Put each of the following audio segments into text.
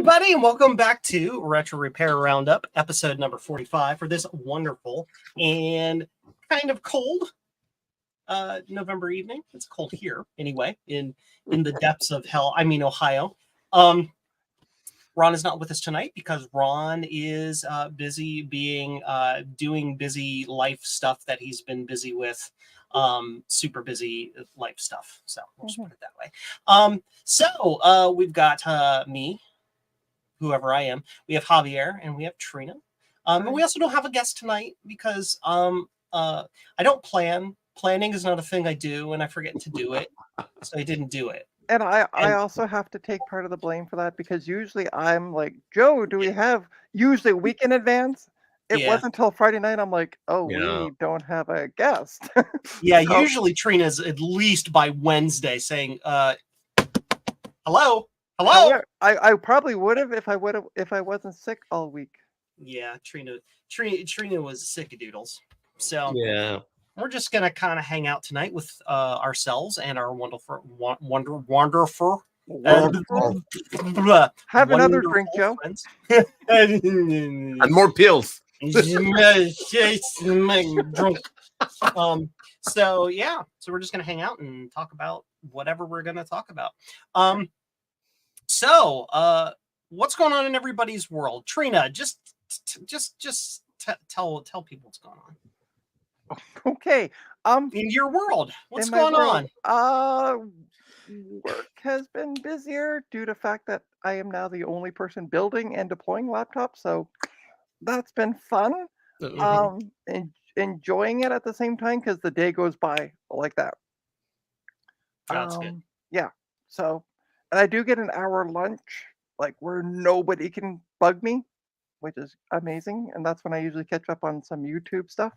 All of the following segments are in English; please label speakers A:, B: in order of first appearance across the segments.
A: everybody, and welcome back to Retro Repair Roundup, episode number 45 for this wonderful and kind of cold November evening. It's cold here, anyway, in the depths of hell. I mean, Ohio. Ron is not with us tonight because Ron is busy doing busy life stuff that he's been busy with. Super busy life stuff. So we'll just put it that way. So we've got me, whoever I am. We have Javier and we have Trina. And we also don't have a guest tonight because I don't plan. Planning is not a thing I do, and I forget to do it. So I didn't do it.
B: And I also have to take part of the blame for that because usually I'm like, Joe, do we have usually a week in advance? It wasn't until Friday night I'm like, we don't have a guest.
A: Yeah, so, usually Trina's at least by Wednesday saying, hello.
B: I probably would have if I wasn't sick all week.
A: Yeah, Trina was sickadoodles. So yeah. We're just gonna kind of hang out tonight with ourselves and our wonderful.
B: Have another drink, Joe.
C: And more pills.
A: So yeah, so we're just gonna hang out and talk about whatever we're gonna talk about. So what's going on in everybody's world? Trina, just tell people what's going on.
B: Okay.
A: In your world, what's going on?
B: Work has been busier due to the fact that I am now the only person building and deploying laptops, so that's been fun. And enjoying it at the same time because the day goes by like that.
A: That's good.
B: Yeah. So, and I do get an hour lunch, like where nobody can bug me, which is amazing. And that's when I usually catch up on some YouTube stuff.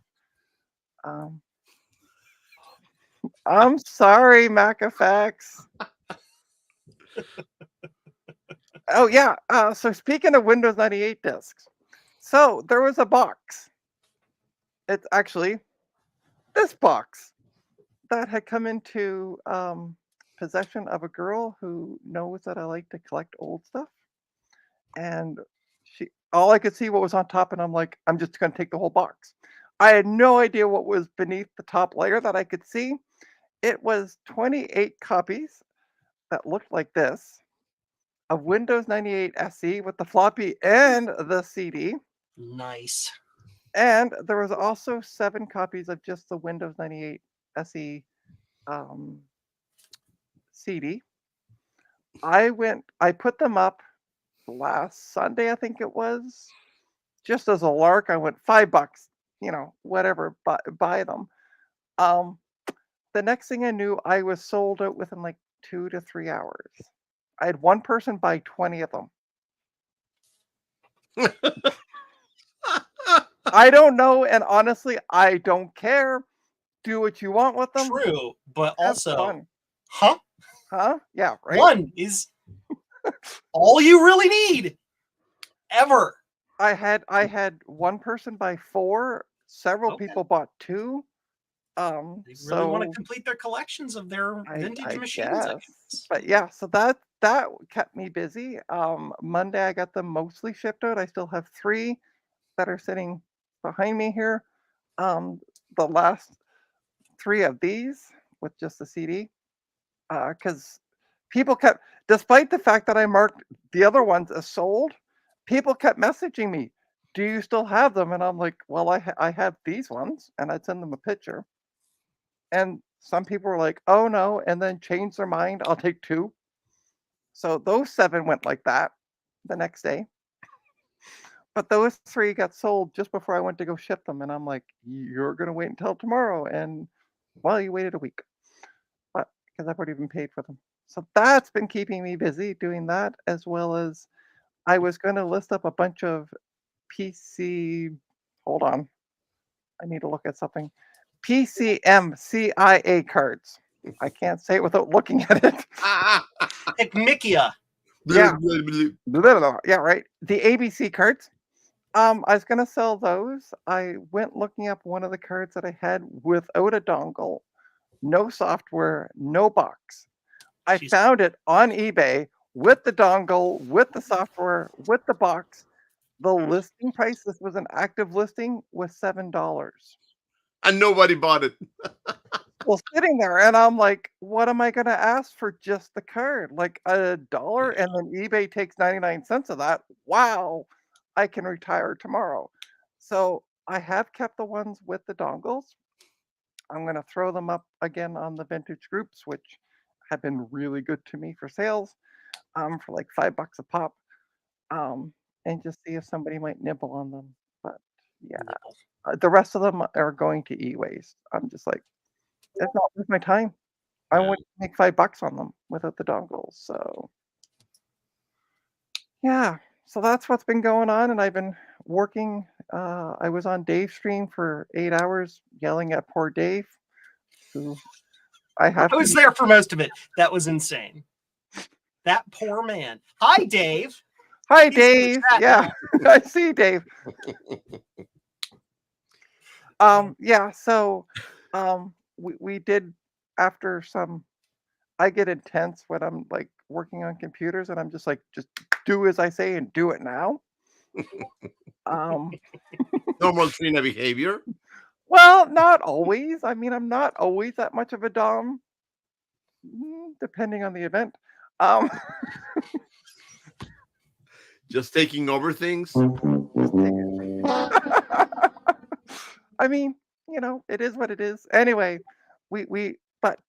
B: I'm sorry, MacFX. Oh yeah. So speaking of Windows 98 disks, so there was a box. It's actually this box that had come into possession of a girl who knows that I like to collect old stuff, and all I could see what was on top, and I'm like, I'm just gonna take the whole box. I had no idea what was beneath the top layer that I could see. It was 28 copies that looked like this of Windows 98 SE with the floppy and the CD.
A: Nice.
B: And there was also 7 copies of just the Windows 98 SE CD. I put them up last Sunday, I think it was, just as a lark. I went $5, whatever, buy them. The next thing I knew, I was sold out within like 2 to 3 hours. I had one person buy 20 of them. I don't know, and honestly, I don't care. Do what you want with them.
A: True, but also,
B: fun.
A: Huh?
B: Yeah, right.
A: One is all you really need, ever.
B: I had one person buy 4. Several people bought 2.
A: They really want to complete their collections of their vintage machines. I guess.
B: But yeah, so that kept me busy. Monday I got them mostly shipped out. I still have 3 that are sitting behind me here. The last 3 of these with just the CD, because people kept, despite the fact that I marked the other ones as sold, people kept messaging me, "Do you still have them?" And I'm like, "Well, I have these ones," and I'd send them a picture. And some people were like, "Oh no," and then changed their mind. I'll take 2. So those 7 went like that the next day. But those 3 got sold just before I went to go ship them. And I'm like, "You're going to wait until tomorrow." And well, you waited a week. But because I've already been paid for them. So that's been keeping me busy doing that, as well as I was going to list up a bunch of PC. Hold on. I need to look at something. PCMCIA cards. I can't say it without looking at it.
A: Mikia.
B: Yeah. Yeah, right. The ABC cards. I was gonna sell those. I went looking up one of the cards that I had without a dongle, no software, no box. I found it on eBay, with the dongle, with the software, with the box. The listing price, this was an active listing, was $7.
C: And nobody bought it.
B: Well, sitting there, and I'm like, what am I going to ask for just the card? Like $1, and then eBay takes 99 cents of that. Wow, I can retire tomorrow. So I have kept the ones with the dongles. I'm going to throw them up again on the vintage groups, which have been really good to me for sales, for like $5 a pop, and just see if somebody might nibble on them. But yeah, the rest of them are going to e-waste. I'm just like, it's not worth my time. I
C: Yeah.
B: wouldn't make $5 on them without the dongles. So yeah, so that's what's been going on, and I've been working. I was on Dave's stream for 8 hours, yelling at poor Dave, who I have.
A: I was there for most of it. That was insane. That poor man. Hi, Dave.
B: Hi,
A: He's in the
B: Dave.
A: chat
B: Yeah, I see Dave. Yeah. So, we did after some. I get intense when I'm like working on computers, and I'm just like, just do as I say and do it now.
C: Normal Trina behavior.
B: Well, not always. I mean, I'm not always that much of a dom, depending on the event.
C: Just taking over things.
B: I mean, it is what it is. Anyway, but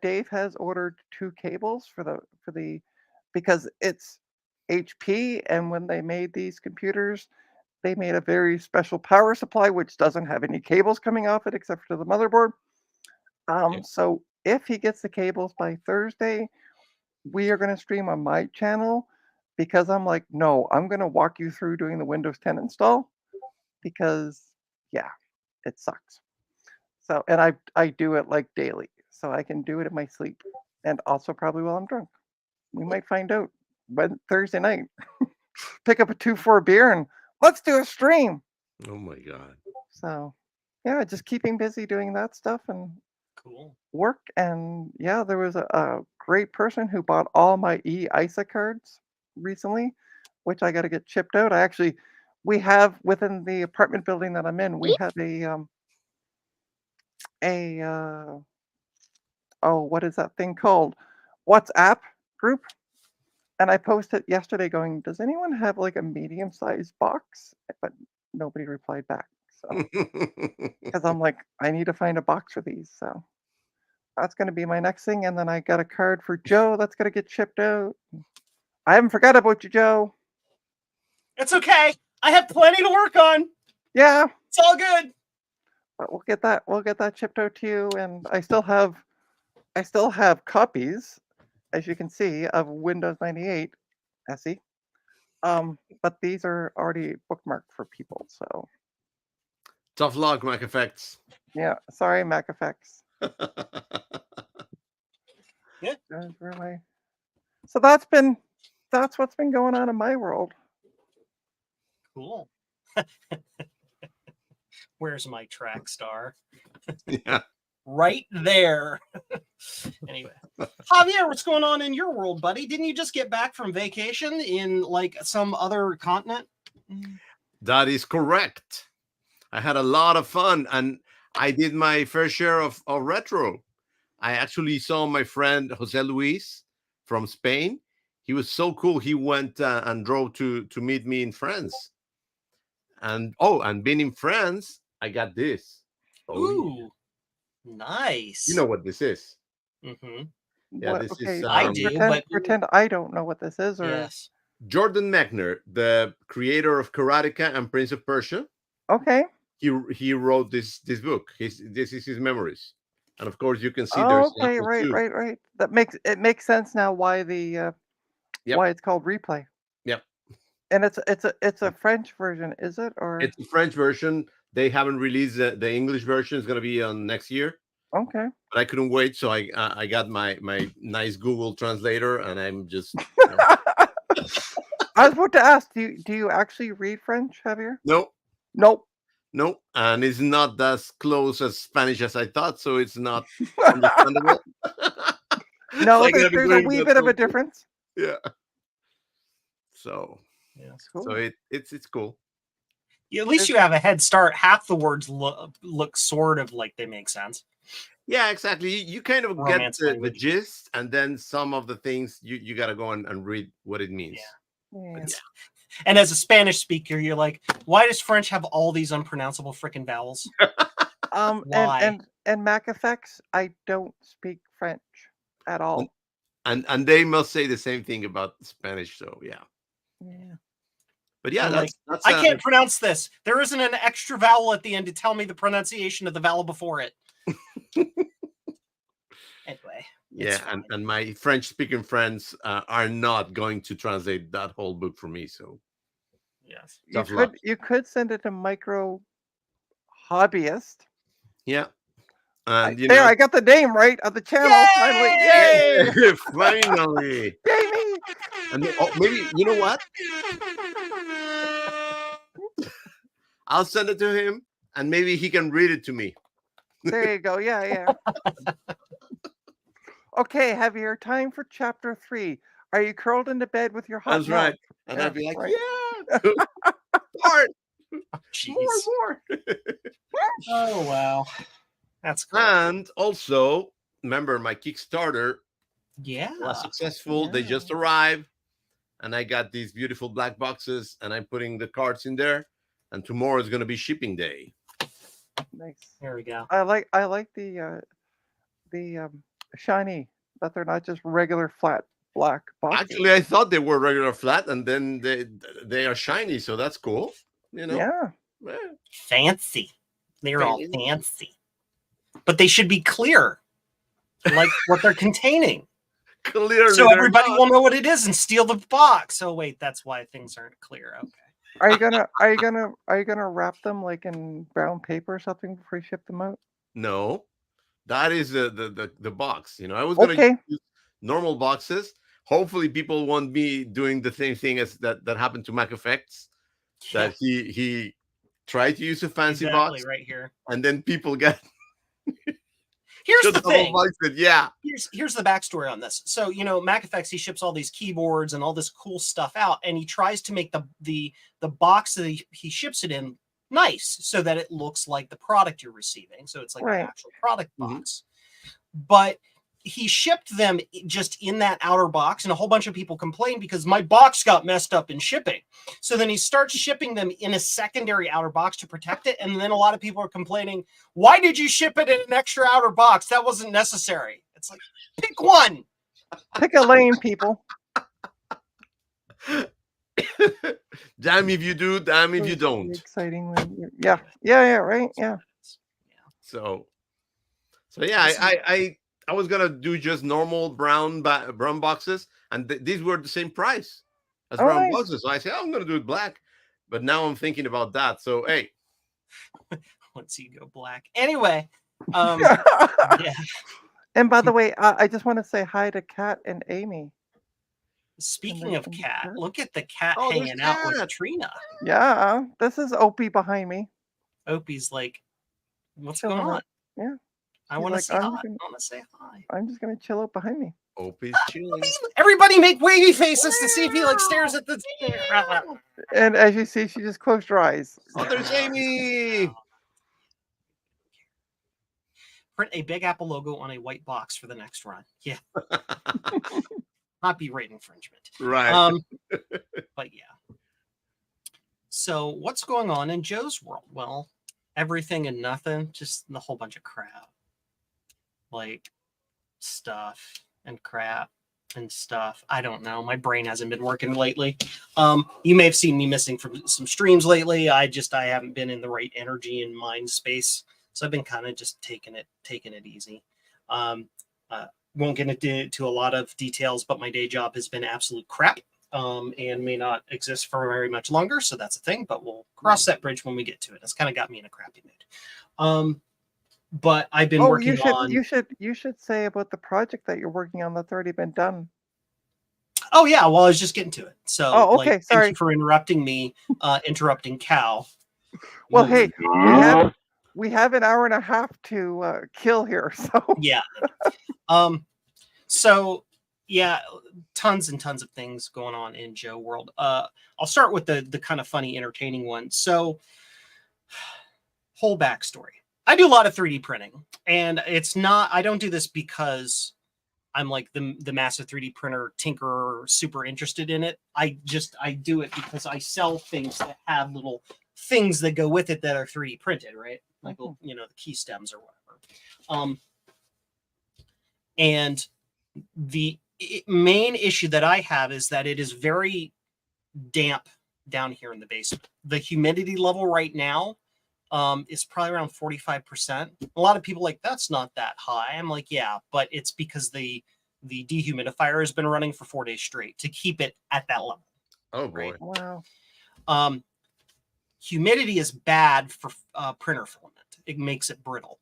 B: Dave has ordered 2 cables for the because it's HP, and when they made these computers, they made a very special power supply which doesn't have any cables coming off it except for the motherboard. So if he gets the cables by Thursday, we are going to stream on my channel, because I'm like, no, I'm going to walk you through doing the Windows 10 install, because yeah, it sucks. So, and I do it like daily, so I can do it in my sleep, and also probably while I'm drunk. We might find out when Thursday night. Pick up a 2-4 beer and let's do a stream.
C: Oh my God.
B: So, yeah, just keeping busy doing that stuff and
A: Cool.
B: work. And yeah, there was a great person who bought all my ISA cards recently, which I got to get chipped out. We have within the apartment building that I'm in, we have what is that thing called? WhatsApp group. And I posted yesterday going, does anyone have like a medium-sized box? But nobody replied back. So, because I'm like, I need to find a box for these. So that's going to be my next thing. And then I got a card for Joe that's going to get shipped out. I haven't forgot about you, Joe.
A: It's okay. I have plenty to work on.
B: Yeah.
A: It's all good.
B: But we'll get that shipped out to you. And I still have copies, as you can see, of Windows 98 SE. But these are already bookmarked for people. So
C: Tough luck, Mac Effects.
B: yeah, sorry, Mac Effects.
A: Yeah.
B: So that's what's been going on in my world.
A: Cool. Where's my track star?
C: Yeah.
A: Right there. Anyway, Javier, what's going on in your world, buddy? Didn't you just get back from vacation in like some other continent?
C: That is correct. I had a lot of fun, and I did my fair share of retro. I actually saw my friend Jose Luis from Spain. He was so cool. He went and drove to meet me in France. And being in France, I got this.
A: Ooh, nice.
C: You know what this is?
A: Mm-hmm.
C: Yeah, this is.
A: I do,
B: pretend I don't know what this is. Or
A: yes,
C: Jordan Mechner, the creator of Karateka and Prince of Persia.
B: Okay.
C: He wrote this book. This is his memories, and of course you can see
B: Oh,
C: there's
B: okay, right. That makes sense now. Why why it's called Replay.
C: Yep.
B: And it's a French version, is it? Or
C: it's a French version. They haven't released the English version. It's going to be on next year.
B: Okay.
C: But I couldn't wait, so I got my nice Google translator, and I'm just.
B: I was about to ask, do you actually read French, Javier?
C: Nope.
B: Nope.
C: And it's not as close as Spanish as I thought, so it's not understandable.
B: No,
C: So
B: there's a wee bit of a difference.
C: Yeah. So
A: Yes.
B: Cool.
C: so it's cool.
A: Yeah, at least you have a head start. Half the words look sort of like they make sense.
C: Yeah, exactly. You kind of get
A: Romance
C: the
A: language.
C: gist, and then some of the things you got to go and read what it means.
B: Yeah.
A: It's- And as a Spanish speaker, you're like, why does French have all these unpronounceable freaking vowels? Why?
B: And Mac effects. I don't speak French at all.
C: And they must say the same thing about Spanish. So yeah.
B: Yeah.
C: But yeah,
A: They're like,
C: that's
A: I can't pronounce this. There isn't an extra vowel at the end to tell me the pronunciation of the vowel before it. Anyway, it's
C: yeah, and,
A: fine.
C: my French speaking friends are not going to translate that whole book for me. So
A: Yes.
C: tough luck.
B: You could send it to Micro Hobbyist.
C: Yeah. And
B: There, I got the name right of the channel.
A: Yay!
B: Finally, yay!
C: finally.
B: Yay me!
C: And maybe you know what? I'll send it to him, and maybe he can read it to me.
B: There you go. Yeah. Okay, Javier, time for chapter 3. Are you curled into bed with your hot
C: That's
B: milk?
C: right. And
B: Yeah,
C: I'd be like,
B: right.
C: yeah, more,
A: Jeez.
C: more.
A: Oh wow. That's cool.
C: And also, remember my Kickstarter
A: Yeah.
C: was successful. They
B: Yeah.
C: just arrived, and I got these beautiful black boxes, and I'm putting the cards in there. And tomorrow is going to be shipping day.
B: Nice.
A: There we go.
B: I like the shiny, that they're not just regular flat black boxes.
C: Actually, I thought they were regular flat, and then they are shiny, so that's cool. You know,
B: Yeah.
A: Fancy. They're all
C: Fancy.
A: fancy. But they should be clear. Like what they're containing.
C: Clearly,
A: So
C: they're
A: everybody
C: not.
A: will know what it is and steal the box. Oh wait, that's why things aren't clear. Okay.
B: Are you gonna wrap them like in brown paper or something before you ship them out?
C: No, that is the box. You know, I was going to
B: Okay.
C: use normal boxes. Hopefully, people won't be doing the same thing as that happened to Mac Effects. That he tried to use a fancy
A: Exactly
C: box,
A: right here.
C: and then people got
A: Here's
C: just
A: the
C: double
A: thing.
C: boxed it. Yeah,
A: Here's the backstory on this. So, Mac Effects, he ships all these keyboards and all this cool stuff out, and he tries to make the box that he ships it in nice so that it looks like the product you're receiving. So it's like
B: Right.
A: an actual product
C: Mhm.
A: box. But he shipped them just in that outer box, and a whole bunch of people complained because my box got messed up in shipping. So then he starts shipping them in a secondary outer box to protect it, and then a lot of people are complaining, why did you ship it in an extra outer box? That wasn't necessary. It's like, pick one.
B: Pick a lane, people.
C: damn if you do, damn if you
B: Those
C: don't.
B: exciting. Yeah, right. Yeah.
C: So yeah, I was gonna do just normal brown boxes, and these were the same price as
B: Oh,
C: brown
B: nice.
C: boxes. So I said, I'm gonna do it black, but now I'm thinking about that. So hey,
A: Once you go black. Anyway, yeah.
B: And by the way, I just want to say hi to Kat and Amy.
A: Speaking of
B: in the
A: cat,
B: chat.
A: look at the cat
C: Oh, there's
A: hanging out with
C: Kat.
A: Trina.
B: Yeah, this is Opie behind me.
A: Opie's like, what's
B: Chilling
A: going on?
B: out. Yeah.
A: I
B: He's
A: want to
B: like,
A: say
B: I'm
A: hi.
B: just
A: I
B: gonna-
A: want to say hi.
B: I'm just gonna chill out behind me.
C: Opie's chilling.
A: Everybody make wavy faces to see if he like stares at the.
B: And as you see, she just closed her eyes.
C: Oh, there's Amy.
A: Print a Big Apple logo on a white box for the next run. Yeah. Copyright infringement.
C: Right.
A: But yeah. So what's going on in Joe's world? Well, everything and nothing, just a whole bunch of crap. Like stuff and crap and stuff. I don't know. My brain hasn't been working lately. You may have seen me missing from some streams lately. I haven't been in the right energy and mind space. So I've been kind of just taking it easy. Won't get into a lot of details, but my day job has been absolute crap. And may not exist for very much longer. So that's a thing, but we'll cross that bridge when we get to it. It's kind of got me in a crappy mood. But I've been working on.
B: You should say about the project that you're working on that's already been done.
A: Oh yeah, well I was just getting to it. So
B: okay,
A: thank
B: sorry
A: you for interrupting me, interrupting Cal.
B: Well, hey, we have an hour and a half to kill here, so
A: yeah. So yeah, tons and tons of things going on in Joe world. I'll start with the kind of funny, entertaining one. So, whole backstory. I do a lot of 3D printing, and it's not. I don't do this because I'm like the massive 3D printer tinkerer, super interested in it. I do it because I sell things that have little things that go with it that are 3D printed, right? Like the key stems or whatever. And the main issue that I have is that it is very damp down here in the basement. The humidity level right now is probably around 45%. A lot of people like, that's not that high. I'm like, yeah, but it's because the dehumidifier has been running for 4 days straight to keep it at that level.
C: Oh boy.
B: Wow.
A: Humidity is bad for printer filament. It makes it brittle.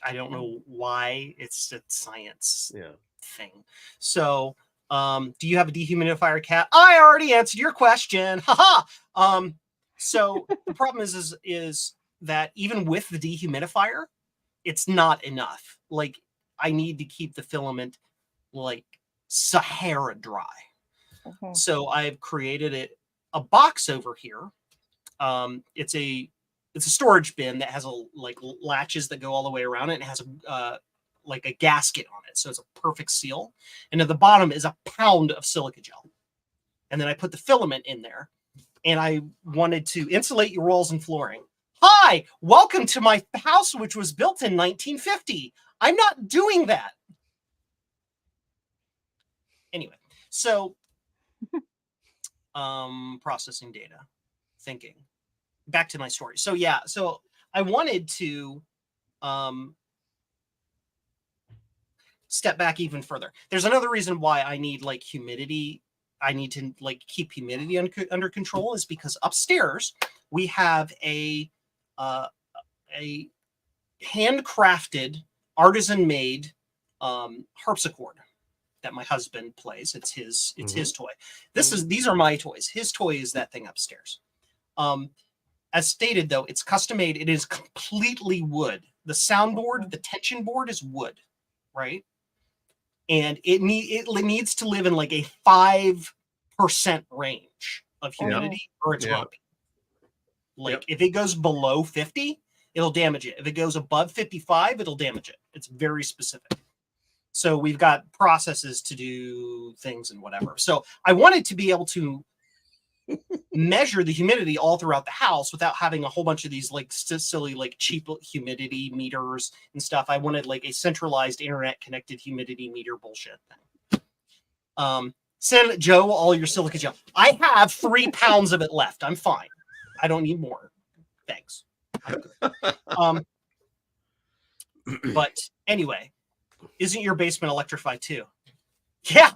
A: I don't know why. It's a science thing. So, do you have a dehumidifier, Cat? I already answered your question. Haha. So the problem is that even with the dehumidifier, it's not enough. Like, I need to keep the filament like Sahara dry. So I've created a box over here. It's a storage bin that has like latches that go all the way around it, and it has like a gasket on it, so it's a perfect seal. And at the bottom is a pound of silica gel, and then I put the filament in there. And I wanted to insulate your walls and flooring. Hi, welcome to my house, which was built in 1950. I'm not doing that. Anyway, so processing data, thinking. Back to my story. So yeah, so I wanted to step back even further. There's another reason why I need like humidity. I need to like keep humidity under control is because upstairs we have a handcrafted, artisan-made harpsichord that my husband plays. It's his toy. These are my toys. His toy is that thing upstairs. As stated, though, it's custom made. It is completely wood. The soundboard, the tension board is wood, right? And it needs to live in like a 5% range of humidity, or it's grumpy. Like if it goes below 50, it'll damage it. If it goes above 55, it'll damage it. It's very specific. So we've got processes to do things and whatever. So I wanted to be able to measure the humidity all throughout the house without having a whole bunch of these like silly like cheap humidity meters and stuff. I wanted like a centralized internet connected humidity meter bullshit thing. Send Joe all your silica gel. I have 3 pounds of it left. I'm fine. I don't need more. Thanks. I'm good. But anyway, isn't your basement electrified too? Yeah.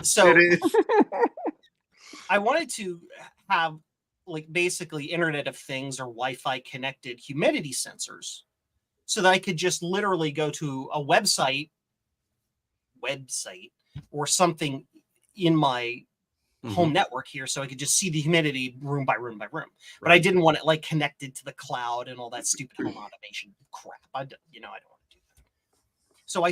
A: So
C: it is.
A: I wanted to have like basically Internet of Things or Wi-Fi connected humidity sensors so that I could just literally go to a website or something in my home network here so I could just see the humidity room by room by room. Right. But I didn't want it like connected to the cloud and all that stupid home automation crap. I don't want to do that. So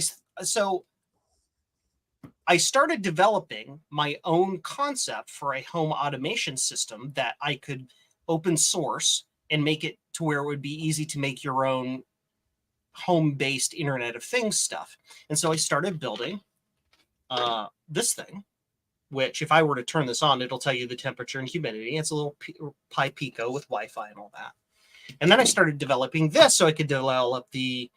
A: I started developing my own concept for a home automation system that I could open source and make it to where it would be easy to make your own home-based Internet of Things stuff. And so I started building this thing, which if I were to turn this on, it'll tell you the temperature and humidity. It's a little Pi Pico with Wi-Fi and all that. And then I started developing this so I could develop the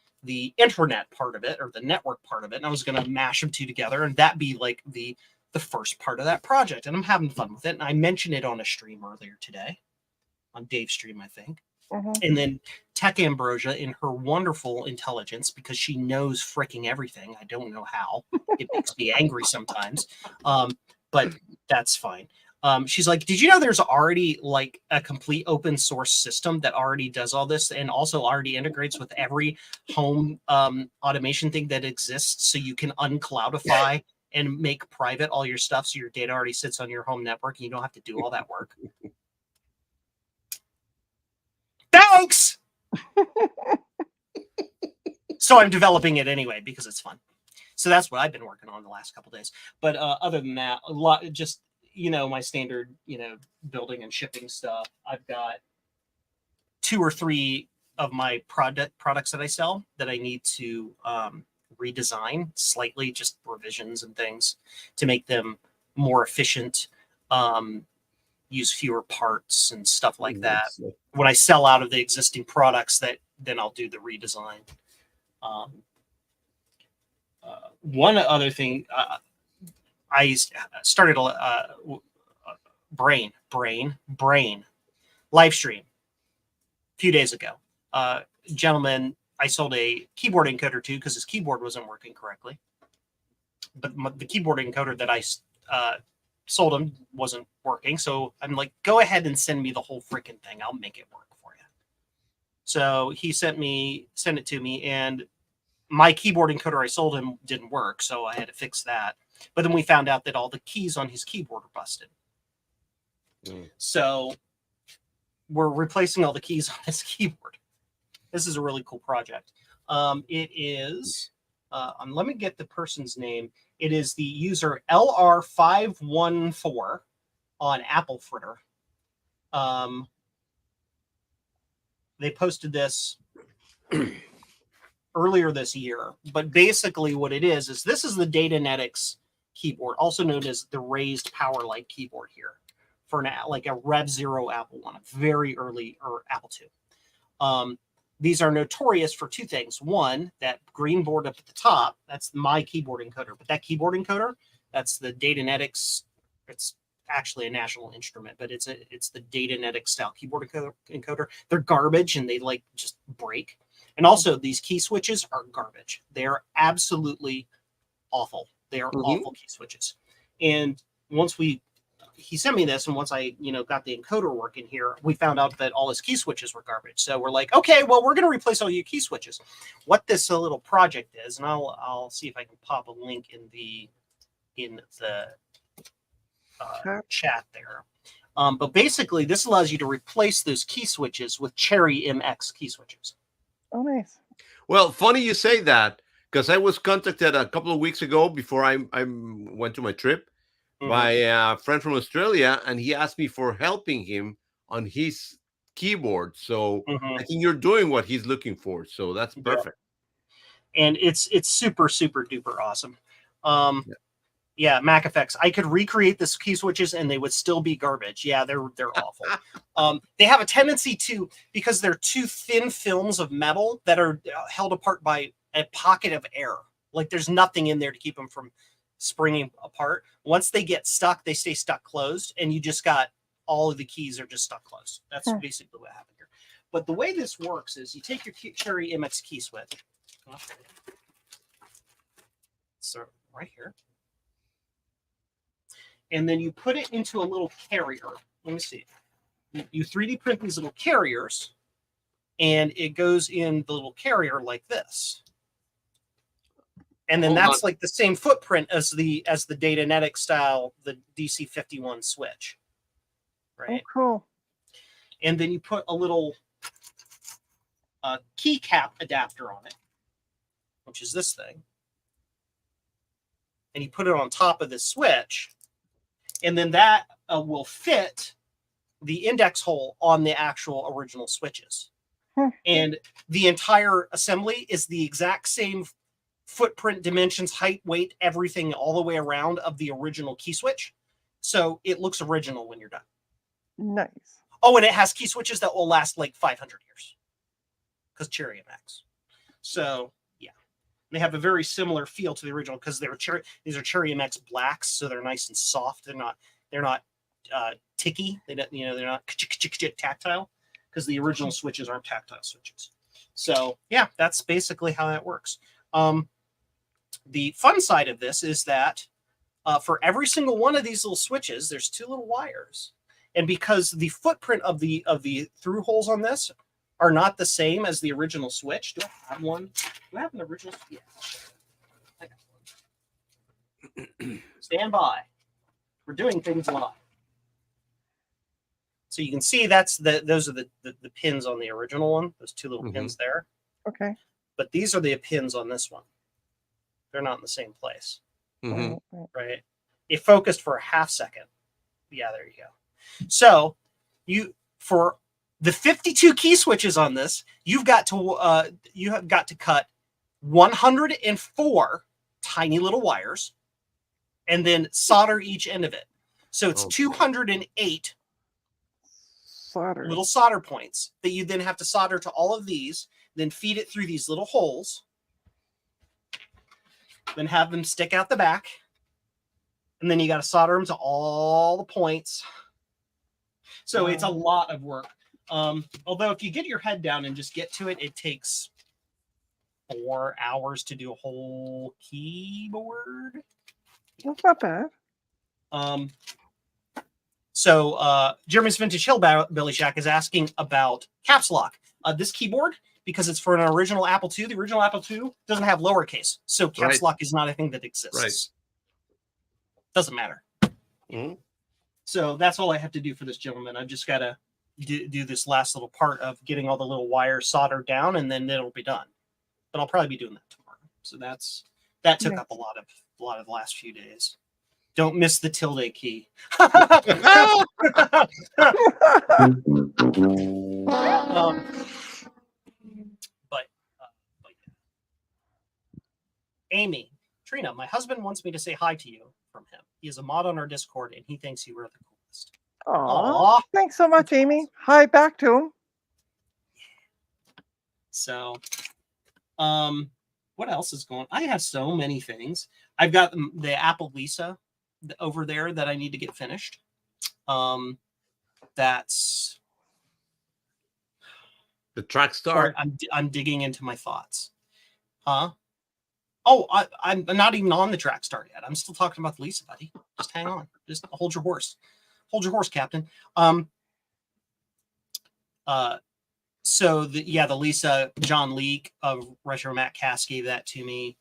A: internet part of it or the network part of it. And I was going to mash them two together and that be like the first part of that project. And I'm having fun with it. And I mentioned it on a stream earlier today on Dave's stream, I think. And then Tech Ambrosia, in her wonderful intelligence, because she knows freaking everything. I don't know how. It makes me angry sometimes. But that's fine. She's like, did you know there's already like a complete open source system that already does all this and also already integrates with every home automation thing that exists, so you can uncloudify and make private all your stuff so your data already sits on your home network and you don't have to do all that work. Thanks! So I'm developing it anyway because it's fun. So that's what I've been working on the last couple days. But other than that, a lot, just, my standard, building and shipping stuff. I've got 2 or 3 of my products that I sell that I need to redesign slightly, just revisions and things to make them more efficient, use fewer parts and stuff like that. When I sell out of the existing products, then I'll do the redesign. One other thing, I started a brain live stream a few days ago. Gentleman, I sold a keyboard encoder to because his keyboard wasn't working correctly. But the keyboard encoder that I sold him wasn't working. So I'm like, go ahead and send me the whole freaking thing. I'll make it work for you. So he sent it to me, and my keyboard encoder I sold him didn't work. So I had to fix that. But then we found out that all the keys on his keyboard are busted. So we're replacing all the keys on his keyboard. This is a really cool project. It is, let me get the person's name. It is the user LR514 on Apple Fritter. They posted this earlier this year, but basically what it is this is the Datanetics keyboard, also known as the raised power light keyboard here, for now, like a Rev Zero Apple one, a very early or Apple II. These are notorious for 2 things. One, that green board up at the top, that's my keyboard encoder. But that keyboard encoder, that's the Datanetics. It's actually a National Instrument, but it's the Datanetics style keyboard encoder. They're garbage and they just break. And also these key switches are garbage. They're absolutely awful. They are awful key switches. And once he sent me this, and once I, got the encoder working here, we found out that all his key switches were garbage. So we're like, okay, well, we're going to replace all your key switches. What this little project is, and I'll see if I can pop a link in the chat there. But basically, this allows you to replace those key switches with Cherry MX key switches.
B: Oh, nice.
C: Well, funny you say that, because I was contacted a couple of weeks ago before I went to my trip by a friend from Australia, and he asked me for helping him on his keyboard. So I think you're doing what he's looking for. So that's perfect.
A: Yeah. And it's super, super duper awesome. Yeah, Mac Effects. I could recreate the key switches and they would still be garbage. Yeah, they're awful. They have a tendency to, because they're 2 thin films of metal that are held apart by a pocket of air. Like there's nothing in there to keep them from springing apart. Once they get stuck, they stay stuck closed, and you just got all of the keys are just stuck closed. That's basically what happened here. But the way this works is you take your Cherry MX key switch. So right here. And then you put it into a little carrier. Let me see. You 3D print these little carriers, and it goes in the little carrier like this. And then that's like the same footprint as the Datanetics style, the DC51 switch. Right?
B: Oh, cool.
A: And then you put a little keycap adapter on it, which is this thing. And you put it on top of the switch. And then that will fit the index hole on the actual original switches. And the entire assembly is the exact same footprint, dimensions, height, weight, everything all the way around of the original key switch. So it looks original when you're done.
B: Nice.
A: Oh, and it has key switches that will last like 500 years because Cherry MX. So yeah, they have a very similar feel to the original because these are Cherry MX blacks, so they're nice and soft. They're not ticky. They're not tactile because the original switches aren't tactile switches. So yeah, that's basically how that works. The fun side of this is that for every single one of these little switches, there's 2 little wires. And because the footprint of the through holes on this are not the same as the original switch. Do I have one? Do I have an original? Yeah. I got one. Stand by. We're doing things live. So you can see those are the pins on the original one. Those 2 little pins there.
B: Okay.
A: But these are the pins on this one. They're not in the same place,
C: Mhm.
A: right? It focused for a half second. Yeah, there you go. So for the 52 key switches on this, you have got to cut 104 tiny little wires and then solder each end of it. So it's 208 little solder points that you then have to solder to all of these, then feed it through these little holes, then have them stick out the back, and then you got to solder them to all the points. So it's a lot of work. Although if you get your head down and just get to it, it takes 4 hours to do a whole keyboard.
B: That's not bad.
A: So Jeremy's Vintage Hillbilly Shack is asking about caps lock. This keyboard, because it's for an original Apple II, the original Apple II doesn't have lowercase. So caps lock is not a thing that exists.
C: Right.
A: Doesn't matter.
C: Mm-hmm.
A: So that's all I have to do for this gentleman. I've just got to do this last little part of getting all the little wires soldered down, and then it'll be done. But I'll probably be doing that tomorrow. So that took up a lot of the last few days. Don't miss the tilde key. But Amy, Trina, my husband wants me to say hi to you from him. He is a mod on our Discord, and he thinks you are the coolest.
B: Aw, thanks so much, Amy. Hi back to him.
A: So, what else is going on? I have so many things. I've got the Apple Lisa over there that I need to get finished. That's
C: the track star.
A: I'm digging into my thoughts. Huh? Oh, I'm not even on the track start yet. I'm still talking about the Lisa, buddy. Just hang on. Just hold your horse. Hold your horse, Captain. So the Lisa, John Leake of Retro Matt Cass gave that to me.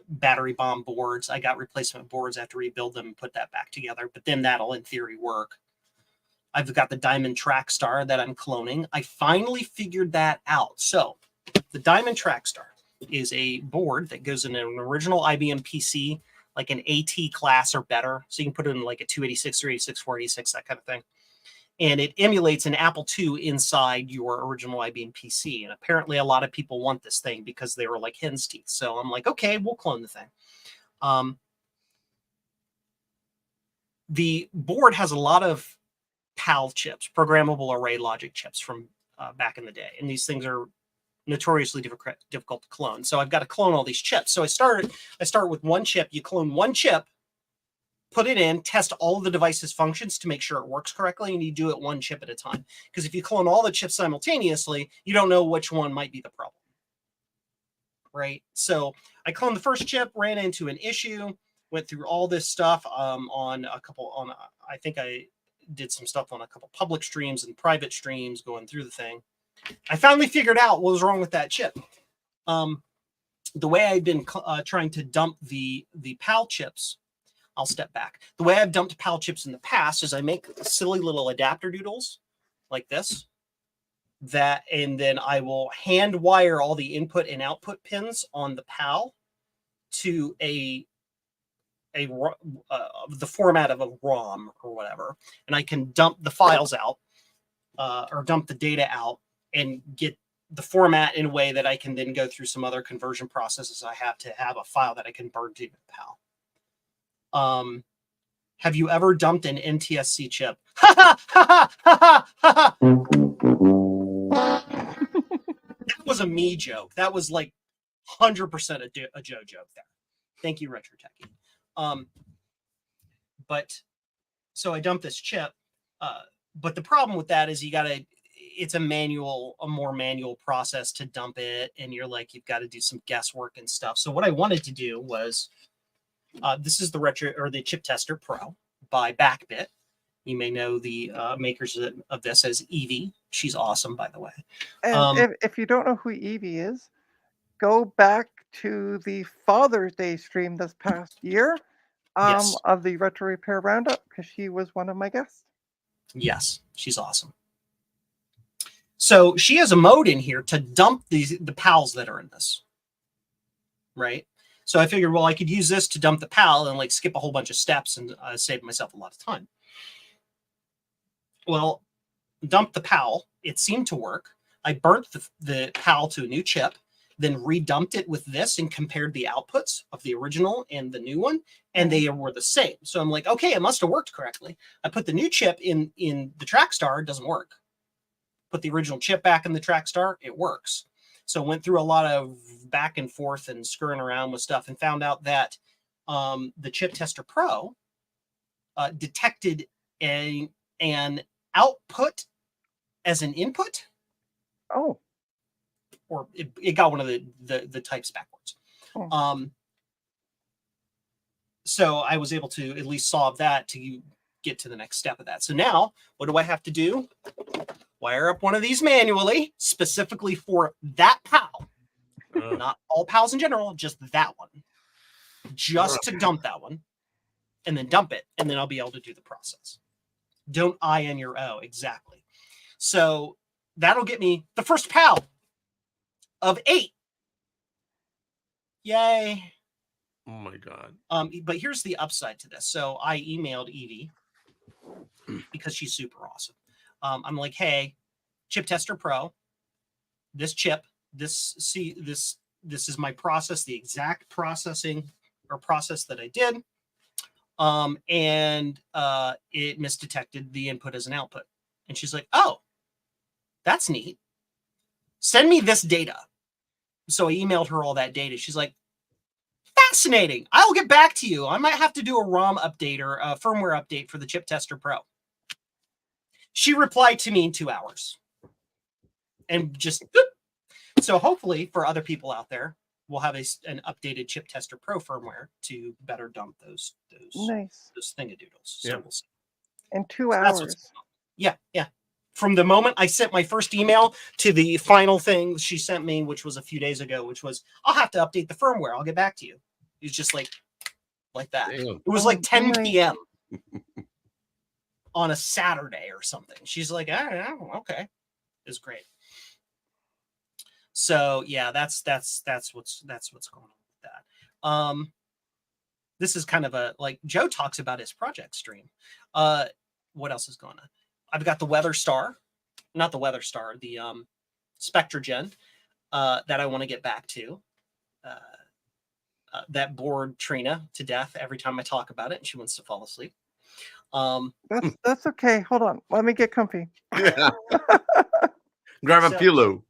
A: Battery bomb boards. I got replacement boards. I have to rebuild them and put that back together. But then that'll, in theory, work. I've got the Diamond Track Star that I'm cloning. I finally figured that out. So the Diamond Track Star is a board that goes in an original IBM PC, like an AT class or better. So you can put it in like a 286, 386, 486, that kind of thing. And it emulates an Apple II inside your original IBM PC. And apparently a lot of people want this thing because they were like hen's teeth. So I'm like, okay, we'll clone the thing. The board has a lot of PAL chips, programmable array logic chips from back in the day. And these things are notoriously difficult to clone. So I've got to clone all these chips. So I start with one chip. You clone one chip, put it in, test all of the device's functions to make sure it works correctly, and you do it one chip at a time. Because if you clone all the chips simultaneously, you don't know which one might be the problem. Right? So I cloned the first chip, ran into an issue, went through all this stuff I think I did some stuff on a couple public streams and private streams going through the thing. I finally figured out what was wrong with that chip. The way I've been trying to dump the PAL chips, I'll step back. The way I've dumped PAL chips in the past is I make silly little adapter doodles like this, and then I will hand wire all the input and output pins on the PAL to the format of a ROM or whatever, and I can dump the files out or dump the data out and get the format in a way that I can then go through some other conversion processes I have to have a file that I can burn to PAL. Have you ever dumped an NTSC chip? That was a me joke. That was like 100% a Joe joke there. Thank you, Retro Techie. But so I dumped this chip. But the problem with that is it's a more manual process to dump it. And you've got to do some guesswork and stuff. So what I wanted to do was, this is the Chip Tester Pro by Backbit. You may know the makers of this as Evie. She's awesome, by the way.
B: And if you don't know who Evie is, go back to the Father's Day stream this past year of the Retro Repair Roundup, because she was one of my guests.
A: Yes, she's awesome. So she has a mode in here to dump the PALs that are in this. right? So I figured, well, I could use this to dump the PAL and like skip a whole bunch of steps and save myself a lot of time. Well, dump the PAL. It seemed to work. I burnt the PAL to a new chip, then redumped it with this and compared the outputs of the original and the new one, and they were the same. So I'm like, okay, it must have worked correctly. I put the new chip in the Trackstar, it doesn't work. Put the original chip back in the Trackstar, it works. So went through a lot of back and forth and screwing around with stuff and found out that the Chip Tester Pro detected an output as an input.
B: Oh.
A: Or it got one of the types backwards. So I was able to at least solve that to get to the next step of that. So now what do I have to do? Wire up one of these manually, specifically for that PAL. Not all PALs in general, just that one. Just to dump that one. And then dump it. And then I'll be able to do the process. Don't I in your O. Exactly. So that'll get me the first PAL of 8. Yay.
C: Oh my God.
A: But here's the upside to this. So I emailed Evie because she's super awesome. I'm like, hey, Chip Tester Pro, this chip, this is my process, the exact processing or process that I did. And it misdetected the input as an output. And she's like, oh, that's neat. Send me this data. So I emailed her all that data. She's like, fascinating. I'll get back to you. I might have to do a ROM update or a firmware update for the Chip Tester Pro. She replied to me in 2 hours. And just, so hopefully for other people out there, we'll have an updated Chip Tester Pro firmware to better dump those thingadoodles. So
C: Yeah.
A: we'll see.
B: In 2 hours.
A: Yeah. From the moment I sent my first email to the final thing she sent me, which was a few days ago, which was, I'll have to update the firmware. I'll get back to you. It's just like that.
C: Damn.
A: It was like 10 p.m. on a Saturday or something. She's like, okay. It was great. So yeah, that's what's going on with that. This is kind of a, like Joe talks about his project stream. What else is going on? I've got the Weather Star, not the Weather Star, the Spectrogen that I want to get back to. That bored Trina to death every time I talk about it, and she wants to fall asleep.
B: That's okay. Hold on. Let me get comfy.
C: Yeah. Grab a pillow.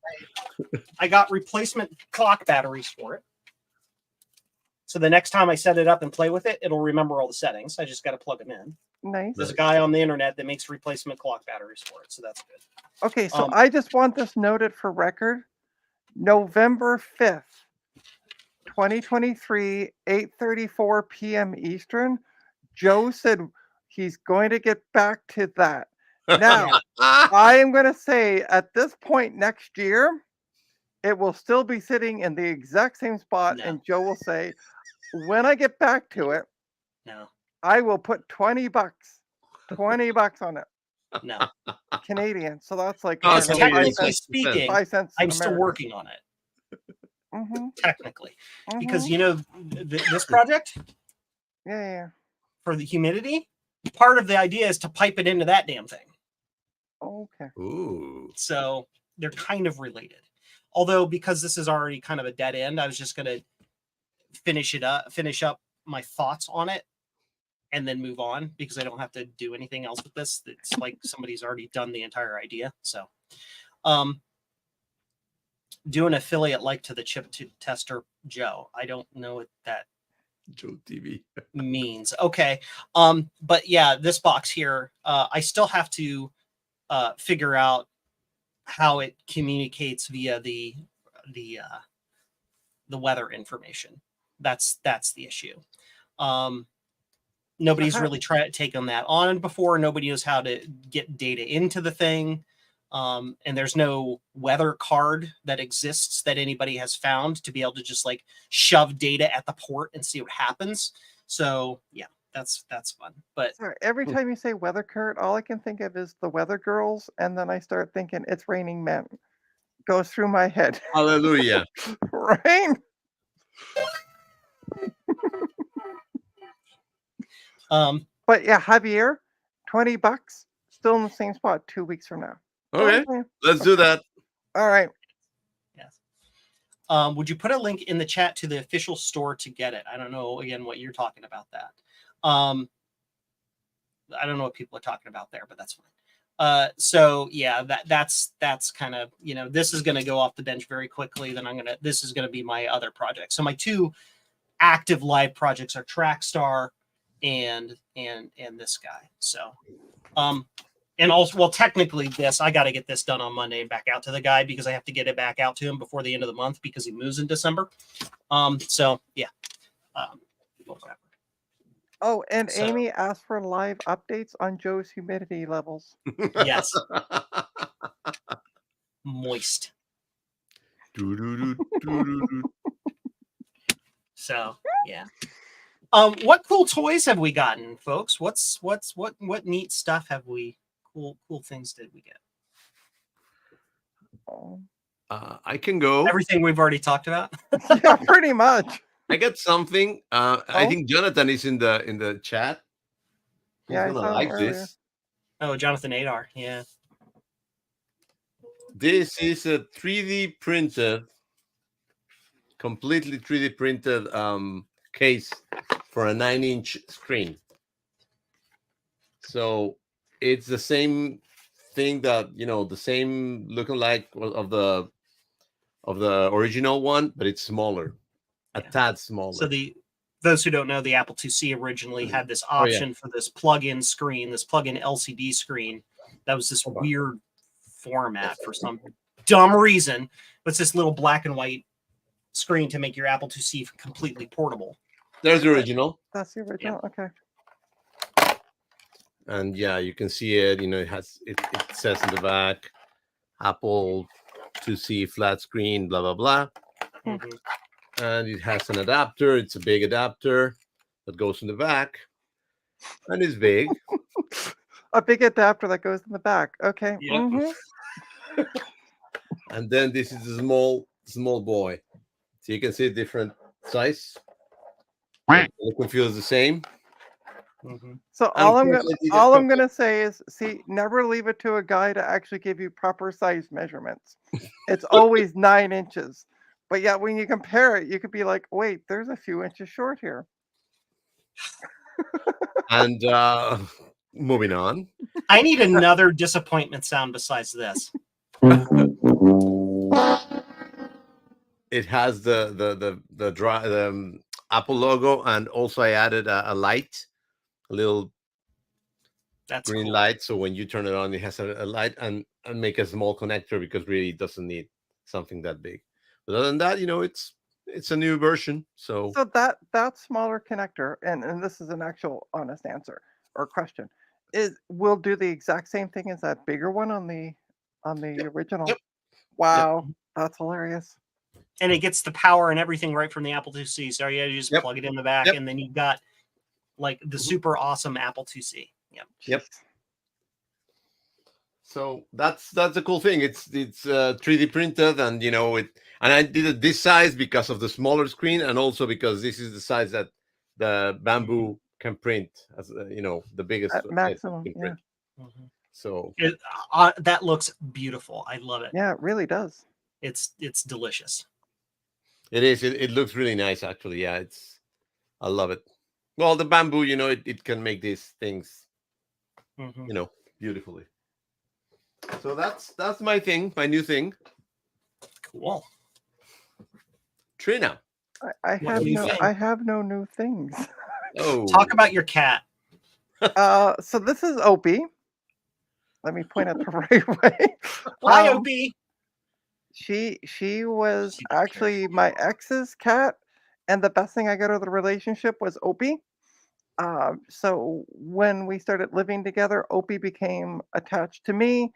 A: I got replacement clock batteries for it. So the next time I set it up and play with it, it'll remember all the settings. I just got to plug them in.
B: Nice.
A: There's a guy on the internet that makes replacement clock batteries for it, so that's good.
B: Okay, so I just want this noted for record. November 5th, 2023, 8:34 p.m. Eastern. Joe said he's going to get back to that. Now, I am going to say at this point next year, it will still be sitting in the exact same spot, and Joe will say, when I get back to it, I will put $20 on it.
A: No.
B: Canadian. So that's like
A: technically speaking,
B: 5 cents
A: I'm still working on it. Technically. Because this project?
B: Yeah.
A: For the humidity, part of the idea is to pipe it into that damn thing.
B: Okay.
C: Ooh.
A: So they're kind of related. Although because this is already kind of a dead end, I was just gonna finish up my thoughts on it and then move on because I don't have to do anything else with this. It's like somebody's already done the entire idea. So do an affiliate like to the Chip Tester Joe. I don't know what that
C: Joe TV
A: means. Okay. But yeah, this box here, I still have to figure out how it communicates via the weather information. That's the issue. Nobody's really taken that on before. Nobody knows how to get data into the thing. And there's no weather card that exists that anybody has found to be able to just like shove data at the port and see what happens. So yeah, that's fun. But
B: sorry, every time you say weather card, all I can think of is the Weather Girls, and then I start thinking it's raining men. Goes through my head.
C: Hallelujah.
B: Rain. But yeah, Javier, $20, still in the same spot 2 weeks from now.
C: Okay,
B: Okay.
C: let's do that.
B: All right.
A: Yes. Would you put a link in the chat to the official store to get it? I don't know again what you're talking about that. I don't know what people are talking about there, but that's fine. So yeah, that's kind of, this is going to go off the bench very quickly. Then this is going to be my other project. So my two active live projects are Trackstar and this guy. So, and also, well, technically I got to get this done on Monday and back out to the guy because I have to get it back out to him before the end of the month because he moves in December. So yeah. Whatever.
B: Oh, and Amy asked for live updates on Joe's humidity levels.
A: Yes. Moist. So yeah. What cool toys have we gotten, folks? What neat stuff have we? Cool things did we get?
C: I can go.
A: Everything we've already talked about.
B: Yeah, pretty much.
C: I got something. I think Jonathan is in the chat. He's
B: Yeah, I
C: gonna
B: saw him
C: like
B: earlier.
C: this.
A: Oh, Jonathan Adar. Yeah.
C: This is a 3D printed, completely 3D printed case for a 9-inch screen. So it's the same thing that the same looking like of the original one, but it's smaller, a tad smaller.
A: So those who don't know, the Apple IIc originally had this option for this plug-in screen, this plug-in LCD screen. That was this weird format for some dumb reason. But it's this little black and white screen to make your Apple IIc completely portable.
C: There's the original.
B: That's the original. Yeah. Okay.
C: And yeah, you can see it. It says in the back, Apple IIc flat screen, blah blah blah.
A: Mm-hmm.
C: And it has an adapter. It's a big adapter that goes in the back, and it's big.
B: A big adapter that goes in the back. Okay.
A: Yep.
B: Mm-hmm.
C: And then this is a small boy. So you can see different size. The look and feel is the same.
A: Mm-hmm.
B: So all I'm gonna say is, never leave it to a guy to actually give you proper size measurements. It's always 9 inches. But yeah, when you compare it, you could be like, wait, there's a few inches short here.
C: And moving on.
A: I need another disappointment sound besides this.
C: It has the Apple logo, and also I added a light, a little green
A: cool.
C: light. So when you turn it on, it has a light, and make a small connector because really it doesn't need something that big. But other than that, it's a new version. So
B: that smaller connector, and this is an actual honest answer or question, will do the exact same thing as that bigger one on the original.
C: Yep.
B: Wow, that's hilarious.
A: And it gets the power and everything right from the Apple IIc. So you just plug it in the back, and then you've got like the super awesome Apple IIc.
C: Yep. So that's a cool thing. It's 3D printed, and and I did it this size because of the smaller screen, and also because this is the size that the Bamboo can print, as the biggest
B: At maximum. Yeah.
A: Mm-hmm.
C: So
A: that looks beautiful. I love it.
B: Yeah, it really does.
A: It's delicious.
C: It is. It looks really nice, actually. Yeah, I love it. Well, the Bamboo, it can make these things, beautifully. So that's my thing, my new thing.
A: Cool.
C: Trina.
B: I have no new things.
C: Oh.
A: Talk about your cat.
B: So this is Opie. Let me point it the right way.
A: Hi, Opie.
B: She was actually my ex's cat, and the best thing I got out of the relationship was Opie. So when we started living together, Opie became attached to me,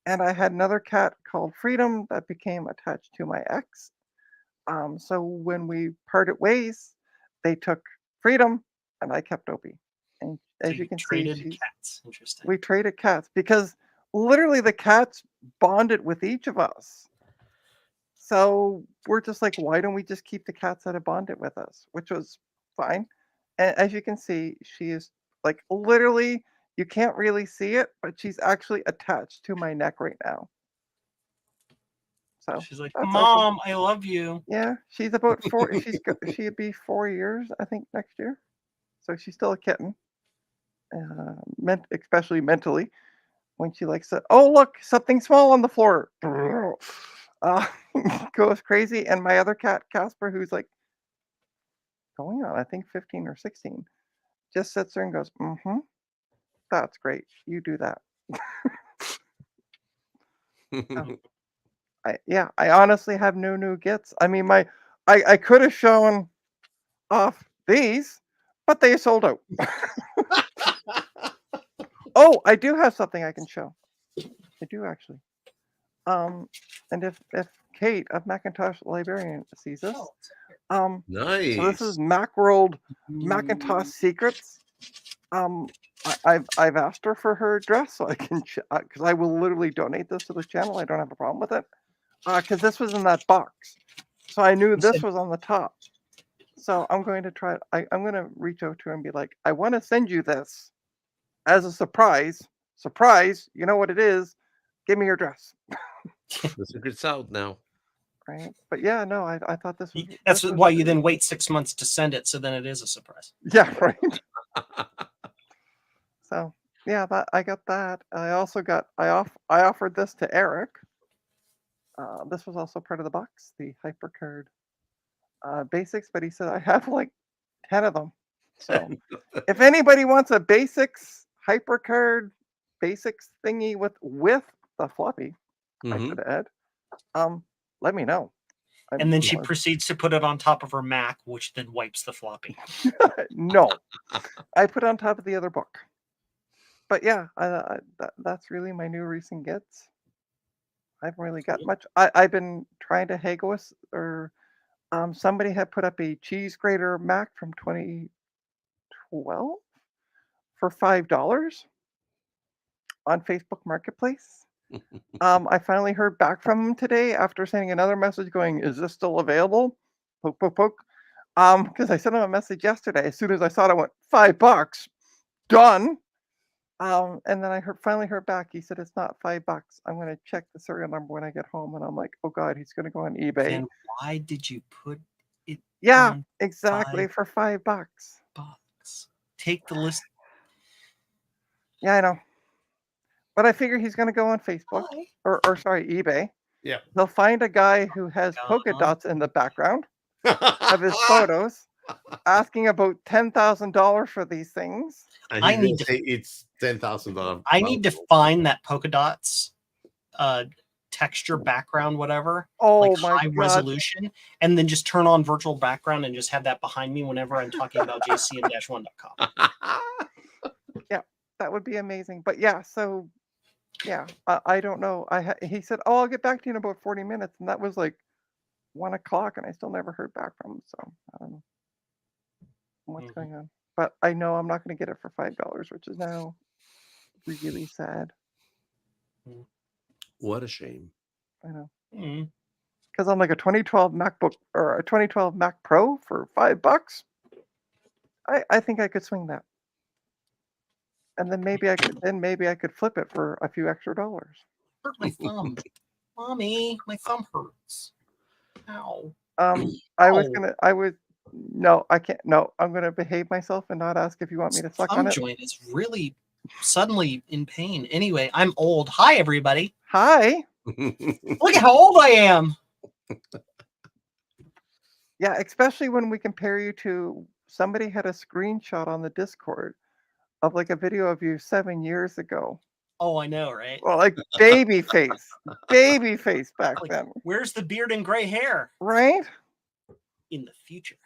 B: and I had another cat called Freedom that became attached to my ex. So when we parted ways, they took Freedom, and I kept Opie. And as you can see,
A: cats. Interesting.
B: We traded cats because literally the cats bonded with each of us. So we're just like, why don't we just keep the cats that have bonded with us? Which was fine. And as you can see, she is like literally, you can't really see it, but she's actually attached to my neck right now. So
A: She's like,
B: that's okay.
A: Mom, I love you.
B: Yeah, she's about 4. She'd be 4 years, I think, next year. So she's still a kitten, especially mentally when she likes to. Oh, look, something small on the floor. Uh, goes crazy. And my other cat, Casper, who's like going on, I think 15 or 16, just sits there and goes, "Mm-hmm, that's great. You do that." So, I honestly have no new gets. I mean, I could have shown off these, but they sold out. Oh, I do have something I can show. I do actually. And if Kate of Macintosh Librarian sees this, so this is
C: Nice.
B: Macworld Macintosh Secrets. I've asked her for her address so I can, because I will literally donate this to the channel. I don't have a problem with it, because this was in that box, so I knew this was on the top. So I'm going to try. I'm going to reach out to her and be like, I want to send you this as a surprise. Surprise! You know what it is? Give me your address.
C: The secret's out now.
B: Right? But yeah, no, I thought this was.
A: That's
B: this was
A: why you
B: really
A: then
B: cool.
A: wait 6 months to send it, so then it is a surprise.
B: Yeah, right. So yeah, I got that. I also got I offered this to Eric. This was also part of the box, the HyperCard basics, but he said I have like 10 of them. So if anybody wants a basics HyperCard basics thingy with the floppy, I should add, let me know.
A: And then she proceeds to put it on top of her Mac, which then wipes the floppy.
B: No, I put it on top of the other book. But yeah, that's really my new recent gets. I haven't really got much. I've been trying to haggle us, or somebody had put up a cheese grater Mac from 2012 for $5 on Facebook Marketplace. I finally heard back from him today after sending another message going, "Is this still available?" Poke, poke, poke. Because I sent him a message yesterday. As soon as I saw it, I went, $5, done. And then I finally heard back. He said it's not $5. I'm going to check the serial number when I get home. And I'm like, oh God, he's going to go on eBay.
A: Then why did you put it?
B: Yeah, exactly, for $5.
A: Bucks. Take the list.
B: Yeah, I know. But I figure he's going to go on Facebook or sorry, eBay.
C: Yeah.
B: He'll find a guy who has polka dots in the background of his photos, asking about $10,000 for these things.
C: And I need to say it's $10,000.
A: I need to find that polka dots texture background, whatever.
B: Oh,
A: like
B: my
A: high
B: God.
A: resolution, and then just turn on virtual background and just have that behind me whenever I'm talking about jcn-1.com.
B: Yeah, that would be amazing. But yeah, so yeah, I don't know. He said, "Oh, I'll get back to you in about 40 minutes," and that was like 1 o'clock, and I still never heard back from him. So I don't know what's going on. But I know I'm not going to get it for $5, which is now really sad.
C: What a shame.
B: I know. Because I'm like a 2012 MacBook or a 2012 Mac Pro for $5. I think I could swing that. And then maybe I could flip it for a few extra dollars.
A: Hurt my thumb. Mommy, my thumb hurts. Ow.
B: No, I can't. No, I'm going to behave myself and not ask if you want me to suck on it.
A: Thumb joint is really suddenly in pain. Anyway, I'm old. Hi, everybody.
B: Hi.
A: Look at how old I am.
B: Yeah, especially when we compare you to somebody had a screenshot on the Discord of like a video of you 7 years ago.
A: Oh, I know, right?
B: Well, like baby face back
A: like,
B: then.
A: Where's the beard and gray hair?
B: Right?
A: In the future.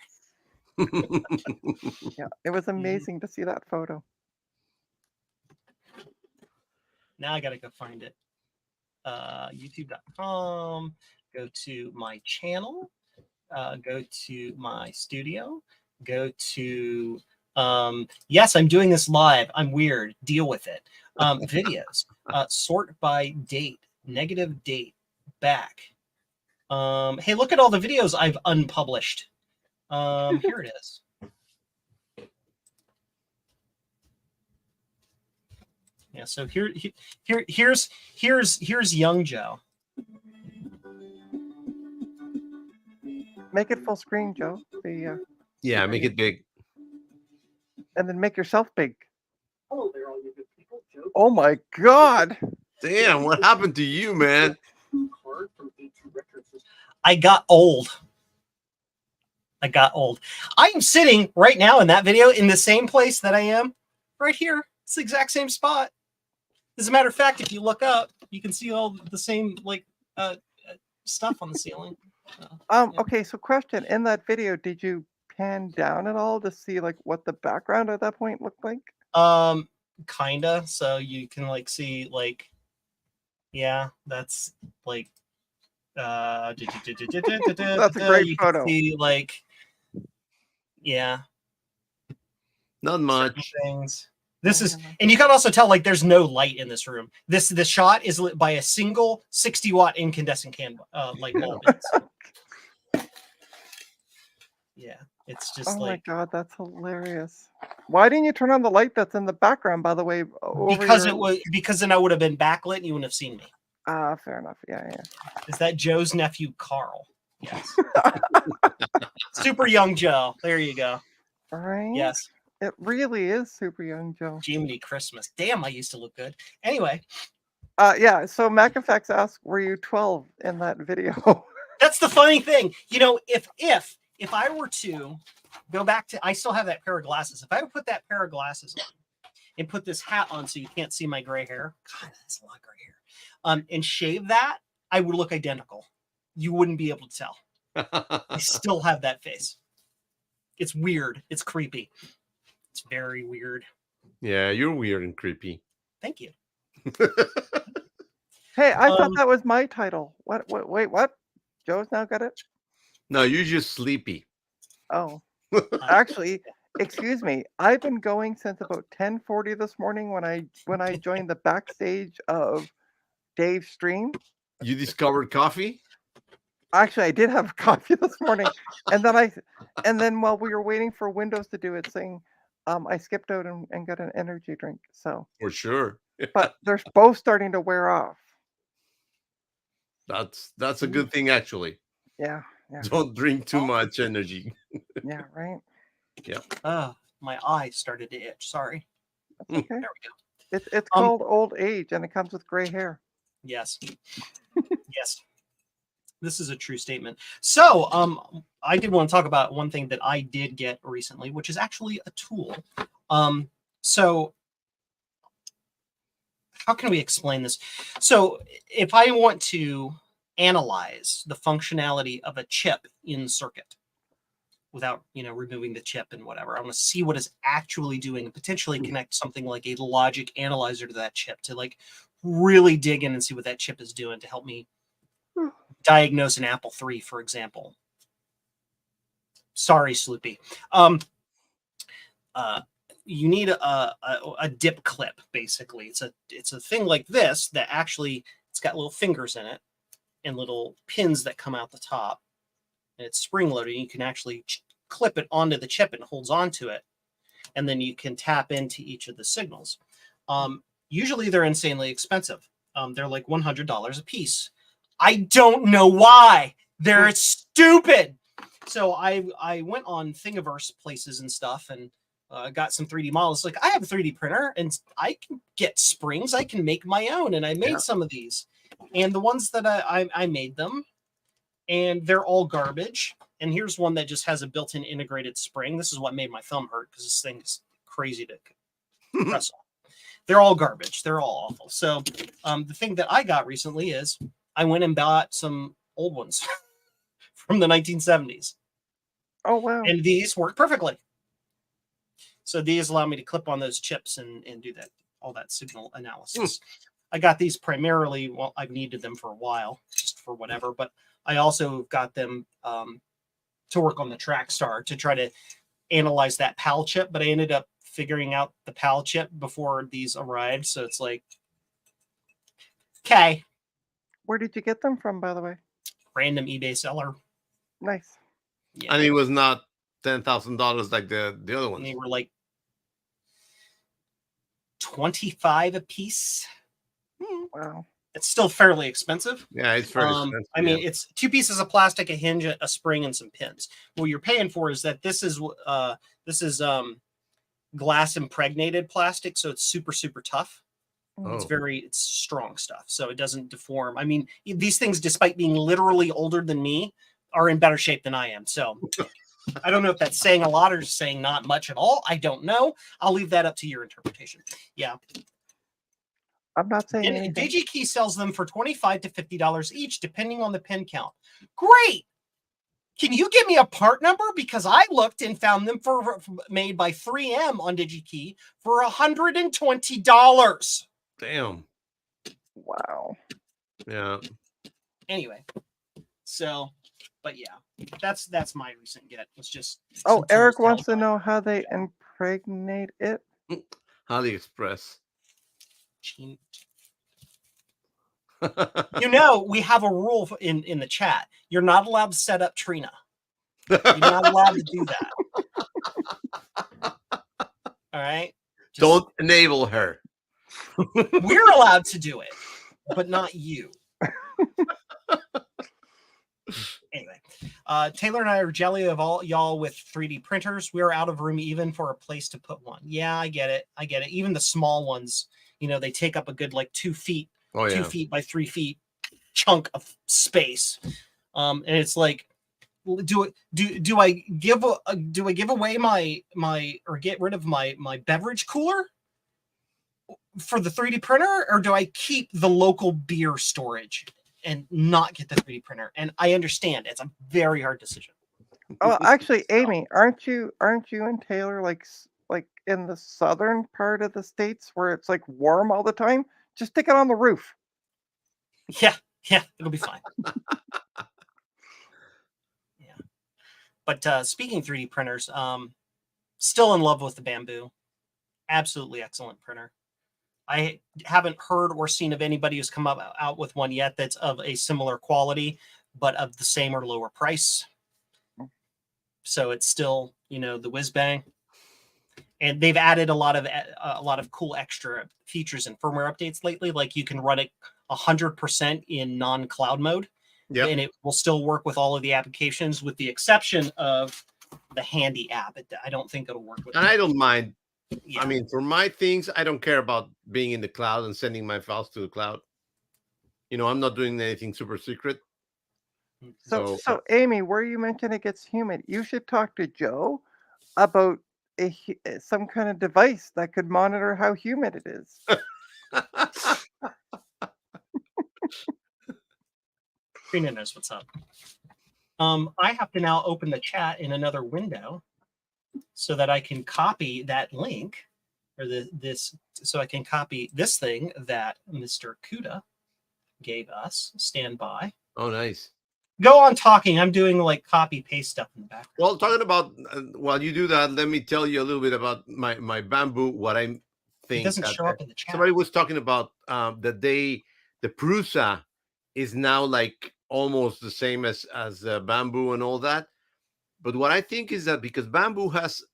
B: Yeah, it was amazing to see that photo.
A: Now I gotta go find it. YouTube.com. Go to my channel. Go to my studio. Go to yes, I'm doing this live. I'm weird. Deal with it. Videos. Sort by date. Negative date. Back. Hey, look at all the videos I've unpublished. Here it is. Yeah, so here's young Joe.
B: Make it full screen, Joe.
C: Yeah, make it big.
B: And then make yourself big.
A: Hello there, all you good people. Joe.
B: Oh my God!
C: Damn, what happened to you, man?
A: I got old. I am sitting right now in that video in the same place that I am right here. It's the exact same spot. As a matter of fact, if you look up, you can see all the same stuff on the ceiling. Yeah.
B: Okay, so question, in that video, did you pan down at all to see like what the background at that point looked like?
A: Kinda. So you can like see like, yeah, that's like
B: That's a great
A: you
B: photo.
A: can see like, yeah,
C: Not
A: certain
C: much.
A: things. This is, and you can also tell like there's no light in this room. This shot is lit by a single 60-watt incandescent light bulb. Yeah, it's just
B: Oh my
A: like,
B: God, that's hilarious. Why didn't you turn on the light that's in the background, by the way?
A: Because then I would have been backlit and you wouldn't have seen me.
B: Fair enough. Yeah.
A: Is that Joe's nephew, Carl? Yes. Super young Joe. There you go.
B: Right?
A: Yes.
B: It really is super young, Joe.
A: Jiminy Christmas. Damn, I used to look good. Anyway.
B: Yeah, so MacFX asked, were you 12 in that video?
A: That's the funny thing. You know, if I were to go back to, I still have that pair of glasses. If I would put that pair of glasses on and put this hat on so you can't see my gray hair, God, that's a lot of gray hair, and shave that, I would look identical. You wouldn't be able to tell. I still have that face. It's weird. It's creepy. It's very weird.
C: Yeah, you're weird and creepy.
A: Thank you.
B: Hey, I thought that was my title. What? Wait, what? Joe's now got it?
C: No, you're just sleepy.
B: Oh, actually, excuse me. I've been going since about 10:40 this morning when I joined the backstage of Dave's stream.
C: You discovered coffee?
B: Actually, I did have coffee this morning, and then while we were waiting for Windows to do its thing, I skipped out and got an energy drink. So
C: For sure.
B: but they're both starting to wear off.
C: That's a good thing, actually.
B: Yeah.
C: Don't drink too much energy.
B: Yeah, right.
C: Yeah.
A: My eye started to itch. Sorry.
B: That's okay.
A: There we go.
B: It's called old age, and it comes with gray hair.
A: Yes. Yes. This is a true statement. So, I did want to talk about one thing that I did get recently, which is actually a tool. So how can we explain this? So if I want to analyze the functionality of a chip in circuit without, removing the chip and whatever, I want to see what it's actually doing and potentially connect something like a logic analyzer to that chip to like really dig in and see what that chip is doing to help me diagnose an Apple III, for example. Sorry, Sloopy. You need a dip clip, basically. It's a thing like this that actually, it's got little fingers in it and little pins that come out the top. And it's spring loaded. You can actually clip it onto the chip and it holds onto it. And then you can tap into each of the signals. Usually they're insanely expensive. They're like $100 a piece. I don't know why. They're stupid. So I went on Thingiverse places and stuff and got some 3D models. Like, I have a 3D printer and I can get springs. I can make my own. And I made some of these. And the ones that I made them, and they're all garbage. And here's one that just has a built-in integrated spring. This is what made my thumb hurt because this thing is crazy to press on. They're all garbage. They're all awful. So the thing that I got recently is I went and bought some old ones from the 1970s.
B: Oh, wow.
A: And these work perfectly. So these allow me to clip on those chips and do all that signal analysis. I got these primarily, well, I've needed them for a while, just for whatever, but I also got them to work on the Trackstar to try to analyze that PAL chip, but I ended up figuring out the PAL chip before these arrived. So it's like, okay.
B: Where did you get them from, by the way?
A: random eBay seller.
B: Nice.
A: Yeah,
C: And it was not $10,000 like the other
A: and
C: ones.
A: they were like 25 a piece.
B: Wow.
A: It's still fairly expensive.
C: Yeah, it's very expensive.
A: I mean, it's 2 pieces of plastic, a hinge, a spring, and some pins. What you're paying for is that this is glass impregnated plastic, so it's super, super tough.
C: Oh.
A: It's strong stuff, so it doesn't deform. I mean, these things, despite being literally older than me, are in better shape than I am. So I don't know if that's saying a lot or saying not much at all. I don't know. I'll leave that up to your interpretation. Yeah.
B: I'm not saying anything.
A: DigiKey sells them for $25 to $50 each, depending on the pin count. Great. Can you give me a part number? Because I looked and found them made by 3M on DigiKey for $120.
C: Damn.
B: Wow.
C: Yeah.
A: Anyway, so, but yeah, that's my recent get. It's just.
B: Oh, Eric wants to know how they impregnate it.
C: AliExpress.
A: You know, we have a rule in the chat. You're not allowed to set up Trina. You're not allowed to do that. All right?
C: Don't enable her.
A: We're allowed to do it, but not you. Anyway, Taylor and I are jelly of all y'all with 3D printers. We're out of room even for a place to put one. Yeah, I get it. Even the small ones, they take up a good 2 feet, 2 feet by 3 feet chunk of space. And it's like, do I give away my or get rid of my beverage cooler for the 3D printer, or do I keep the local beer storage and not get the 3D printer? And I understand it's a very hard decision.
B: Oh, actually, Amy, aren't you and Taylor like in the southern part of the States where it's warm all the time? Just stick it on the roof.
A: Yeah, it'll be fine. Yeah. But speaking 3D printers, still in love with the Bamboo. Absolutely excellent printer. I haven't heard or seen of anybody who's come out with one yet that's of a similar quality, but of the same or lower price. So it's still, the whiz bang. And they've added a lot of cool extra features and firmware updates lately. Like you can run it 100% in non-cloud mode, and it will still work with all of the applications, with the exception of the Handy app. I don't think it'll work with.
C: And I don't mind.
A: Yeah.
C: I mean, for my things, I don't care about being in the cloud and sending my files to the cloud. I'm not doing anything super secret.
B: So Amy, where you mentioned it gets humid, you should talk to Joe about some kind of device that could monitor how humid it is.
A: Trina knows what's up. I have to now open the chat in another window so that I can copy that link, or so I can copy this thing that Mr. Kuda gave us. Stand by.
C: Oh, nice.
A: Go on talking. I'm doing copy paste stuff in the background.
C: Well, talking about while you do that, let me tell you a little bit about my Bamboo. What I think
A: it doesn't show up in the chat.
C: Somebody was talking about that the Prusa is now almost the same as Bamboo and all that. But what I think is that because Bamboo has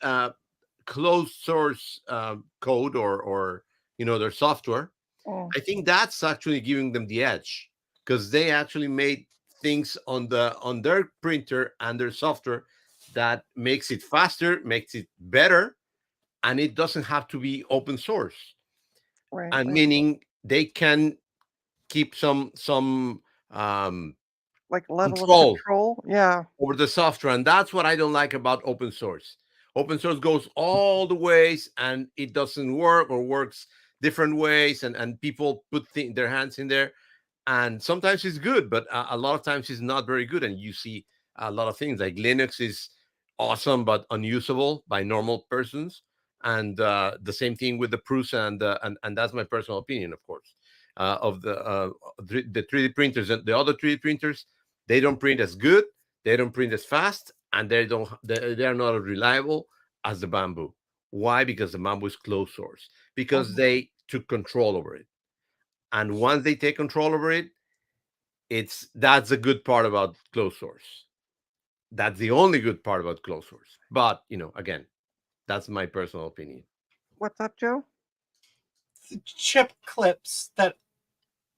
C: closed source code or their software, I think that's actually giving them the edge, because they actually made things on their printer and their software that makes it faster, makes it better, and it doesn't have to be open source.
B: Right.
C: Meaning they can keep some
B: level of control,
C: over the software. And that's what I don't like about open source. Open source goes all the ways and it doesn't work, or works different ways, and people put their hands in there. And sometimes it's good, but a lot of times it's not very good. And you see a lot of things like Linux is awesome but unusable by normal persons, and the same thing with the Prusa, and that's my personal opinion, of course, of the 3D printers. And the other 3D printers, they don't print as good, they don't print as fast, and they are not as reliable as the Bamboo. Why? Because the Bamboo is closed source, because they took control over it. And once they take control over it, that's a good part about closed source. That's the only good part about closed source. But again, that's my personal opinion.
B: What's up, Joe?
A: Chip clips that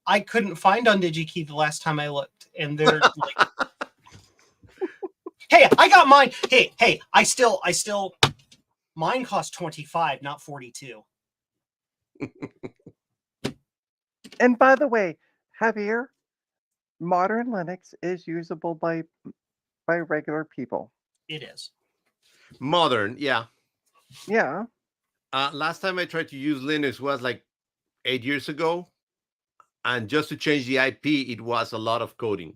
A: I couldn't find on DigiKey the last time I looked, and they're like, "Hey, I got mine. Hey, I still, mine cost 25, not 42."
B: And by the way, Javier, modern Linux is usable by regular people.
A: It is.
C: Modern, yeah.
B: Yeah.
C: Last time I tried to use Linux was like 8 years ago, and just to change the IP, it was a lot of coding.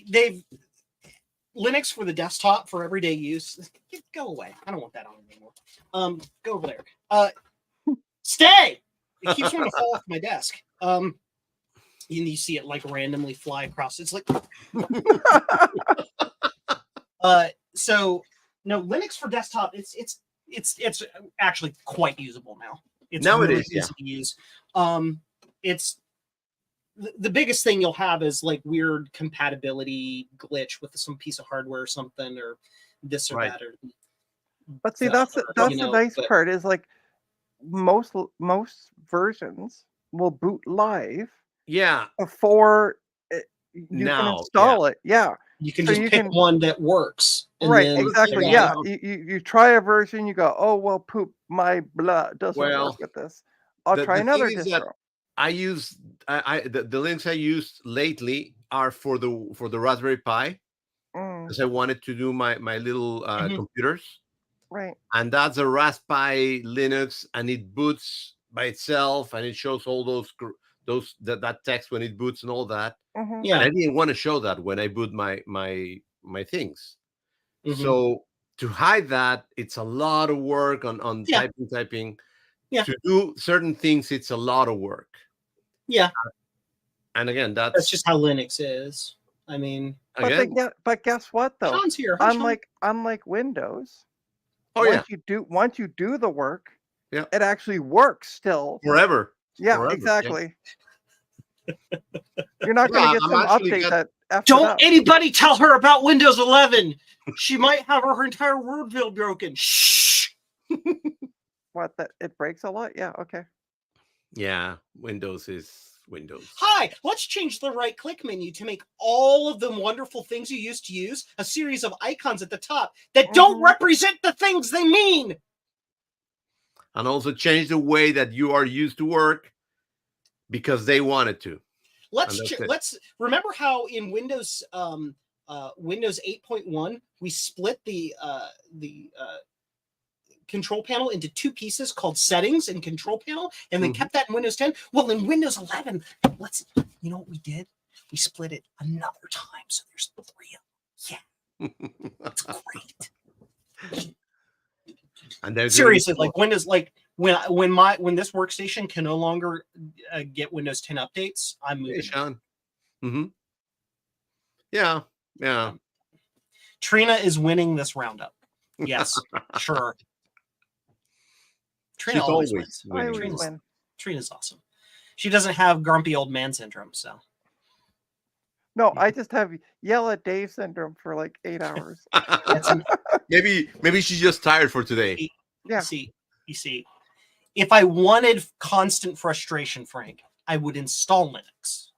A: They've Linux for the desktop for everyday use. Go away. I don't want that on anymore. Go over there. Stay. It keeps wanting to fall off my desk. You see it like randomly fly across. It's like so no, Linux for desktop, it's actually quite usable now. It's
C: Now it
A: really
C: is, yeah.
A: easy to use. It's the biggest thing you'll have is like weird compatibility glitch with some piece of hardware or something, or this or
C: Right.
A: that. Or
B: But see, that's the nice part is like most versions will boot live
C: Yeah.
B: before you can install it. Yeah.
A: You can
B: So
A: just
B: you
A: pick
B: can-
A: one that works. And
B: Right,
A: then
B: exactly.
A: yeah.
B: Yeah. You try a version, you go, oh well, poop, my blah doesn't
C: Well,
B: work with this. I'll try
C: the
B: another
C: thing is that
B: distro.
C: I use the links I used lately are for the Raspberry Pi, because I wanted to do my little computers,
B: Right.
C: and that's a Raspberry Linux, and it boots by itself, and it shows all that text when it boots and all that.
A: Yeah.
C: And I didn't want to show that when I boot my things. So to hide that, it's a lot of work on typing.
B: Yeah.
C: To do certain things, it's a lot of work.
A: Yeah.
C: And again,
A: that's just how Linux is. I mean,
B: but guess what though?
A: Sean's here.
B: Unlike Windows,
C: once
B: you do the work,
C: it
B: actually works still
C: forever.
B: Yeah,
C: forever.
B: exactly. You're not going to get some update that.
A: Don't anybody tell her about Windows 11. She might have her entire worldview broken. Shh.
B: What? That it breaks a lot? Yeah. Okay.
C: Yeah, Windows is Windows.
A: Hi, let's change the right-click menu to make all of the wonderful things you used to use a series of icons at the top that don't represent the things they mean.
C: And also change the way that you are used to work because they wanted to.
A: Let's remember how in Windows Windows 8.1 we split the control panel into two pieces called settings and control panel, and then kept that in Windows 10. Well, in Windows 11, you know what we did? We split it another time, so there's 3 of them. Yeah, that's great.
C: And
A: seriously, like Windows, like when this workstation can no longer get Windows 10 updates, I'm moving.
C: Hey, Sean. Yeah.
A: Trina is winning this roundup. Yes, sure. Trina always wins.
B: I always win.
A: Trina's awesome. She doesn't have grumpy old man syndrome, so.
B: No, I just have yell at Dave syndrome for like 8 hours.
C: Maybe she's just tired for today.
B: Yeah.
A: You see, if I wanted constant frustration, Frank, I would install Linux.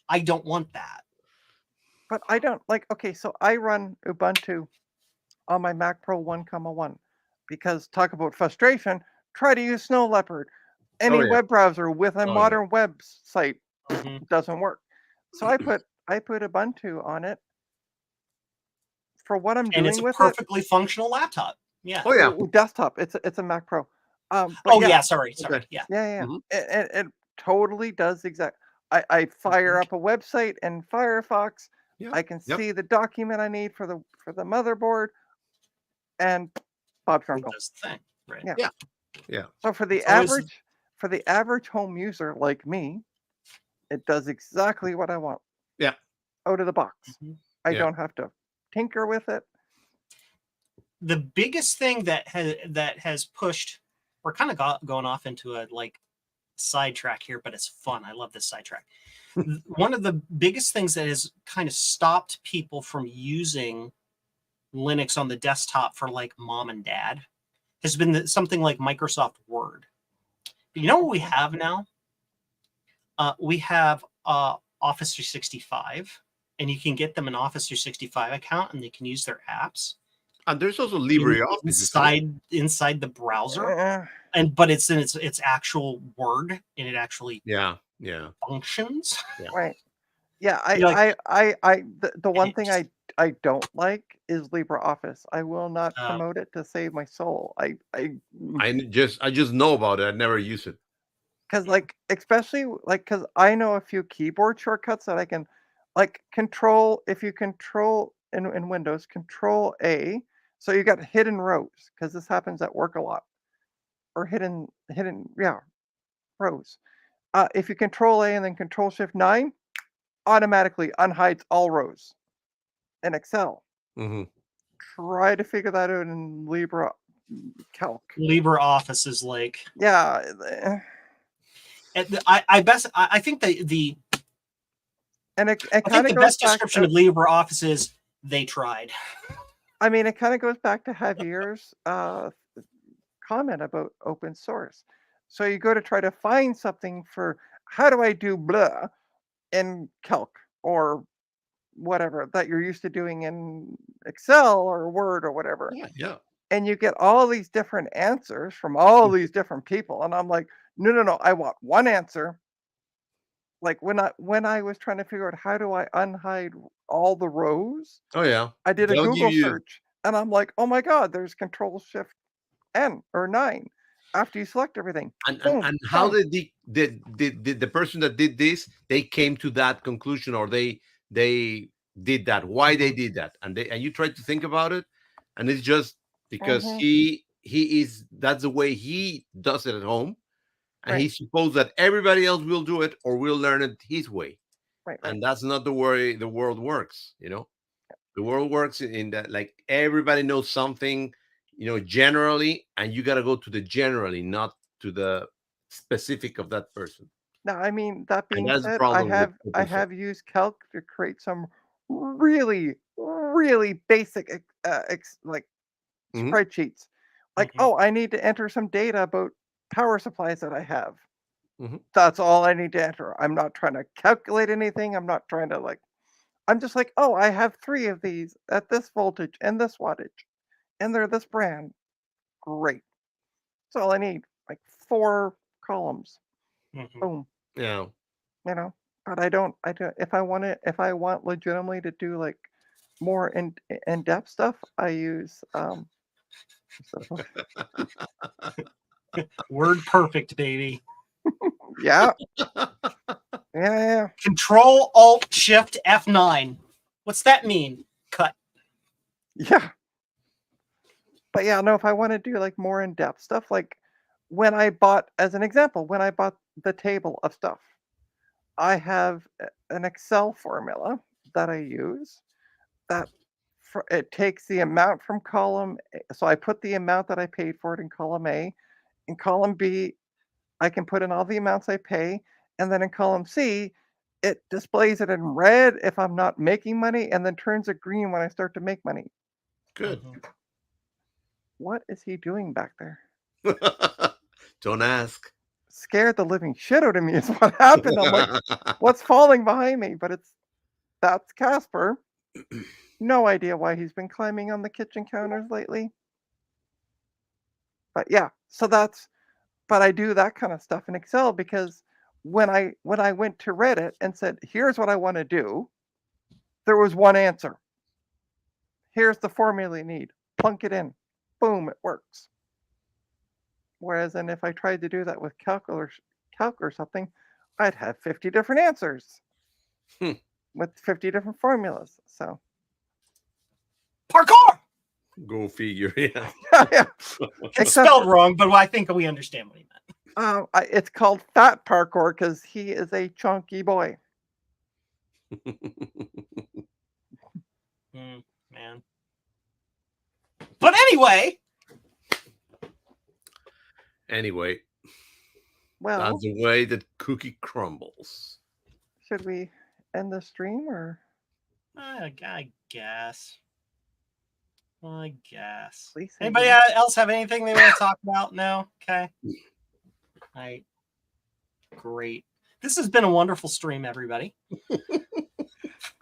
A: I don't want that.
B: But I don't okay, so I run Ubuntu on my Mac Pro 1.1 because talk about frustration, try to use Snow Leopard. Any web browser with a modern website doesn't work. So I put Ubuntu on it for what I'm doing with it.
A: And it's a perfectly functional laptop. Yeah.
B: Oh yeah. Desktop. It's a Mac Pro.
A: Sorry.
B: Okay.
A: Yeah.
B: It totally does exactly. I fire up a website in Firefox. I can see the document I need for the motherboard, and Bob Trumbull.
A: Does the thing, right?
C: Yeah.
B: So for the average home user like me, it does exactly what I want.
C: Yeah.
B: Out of the box. I don't have to tinker with it.
A: The biggest thing that has pushed, we're kind of going off into a sidetrack here, but it's fun. I love this sidetrack. One of the biggest things that has kind of stopped people from using Linux on the desktop for like mom and dad has been something like Microsoft Word. But you know what we have now? We have Office 365, and you can get them an Office 365 account, and they can use their apps.
C: And there's also LibreOffice
A: inside the browser,
B: Eh,
A: but it's in its actual Word, and it actually
C: yeah.
A: functions.
B: right. Yeah,
A: You're like,
B: the one
A: it
B: thing
A: just,
B: I don't like is LibreOffice. I will not
A: uh,
B: promote it to save my soul.
C: I just know about it. I never use it.
B: Because like especially like because I know a few keyboard shortcuts that I can like control if you control in Windows, control A. So you got hidden rows because this happens at work a lot. Or hidden yeah, rows. If you control A and then control shift 9, automatically unhides all rows in Excel.
C: Hmm.
B: Try to figure that out in Libra Calc.
A: LibreOffice is like,
B: Yeah,
A: I think
B: and it
A: I
B: kind
A: think
B: of
A: the
B: goes
A: best
B: back.
A: description of LibreOffice is they tried.
B: I mean, it kind of goes back to Javier's comment about open source. So you go to try to find something for how do I do blah in Calc or whatever that you're used to doing in Excel or Word or whatever.
C: Yeah.
B: And you get all these different answers from all these different people. And I'm like, no, I want one answer. Like when I was trying to figure out how do I unhide all the rows,
C: Oh yeah.
B: I did a
C: They'll give
B: Google
C: you.
B: search and I'm like, oh my God, there's control shift N or 9 after you select everything. Boom,
C: And how
B: done.
C: did the person that did this, they came to that conclusion, or they did that, why they did that, and you try to think about it, and it's just because
B: Hmm.
C: he is, that's the way he does it at home, and he
B: Right,
C: supposed that everybody else will do it or will learn it his way,
B: right.
C: and that's not the way the world works. The world works in that, like, everybody knows something, generally, and you got to go to the generally, not to the specific of that person.
B: Now, I mean, that
C: And
B: being
C: that's the
B: said, I
C: problem with
B: have I
C: open source.
B: have used Calc to create some really, really basic like
C: Hmm.
B: spreadsheets. Like,
A: Mhm.
B: oh, I need to enter some data about power supplies that I have.
C: Hmm.
B: That's all I need to enter. I'm not trying to calculate anything. I'm not trying to like. I'm just like, oh, I have 3 of these at this voltage and this wattage, and they're this brand. Great. That's all I need. Like 4 columns.
A: Mhm.
B: Boom.
C: Yeah.
B: You know. But I don't. If I want legitimately to do like more in depth stuff, I use so-
A: Word perfect, baby.
B: yeah, yeah.
A: Control Alt Shift F9. What's that mean? Cut.
B: Yeah. But yeah, no, if I want to do like more in depth stuff, like when I bought, as an example, when I bought the table of stuff, I have an Excel formula that I use that it takes the amount from column so I put the amount that I paid for it in column A. In column B, I can put in all the amounts I pay. And then in column C, it displays it in red if I'm not making money and then turns it green when I start to make money.
C: Good.
A: Mhm.
B: What is he doing back there?
C: Don't ask.
B: Scared the living shit out of me is what happened. I'm like, what's falling behind me? But that's Casper. No idea why he's been climbing on the kitchen counters lately. But yeah, but I do that kind of stuff in Excel because when I went to Reddit and said, here's what I want to do, there was one answer. Here's the formula you need. Plunk it in. Boom, it works. Whereas and if I tried to do that with calc or something, I'd have 50 different answers with 50 different formulas. So
A: Parkour.
C: Go figure. Yeah.
B: yeah.
A: It's
B: Except
A: spelled wrong, but I think we understand what he meant.
B: it's called fat parkour because he is a chunky boy.
A: Man. But anyway,
C: Anyway,
B: Well,
C: That's the way that cookie crumbles.
B: should we end the stream or
A: I guess. I guess.
B: please say
A: Anybody
B: yes.
A: else have anything they want to talk about? No? Okay. All right. Great. This has been a wonderful stream, everybody.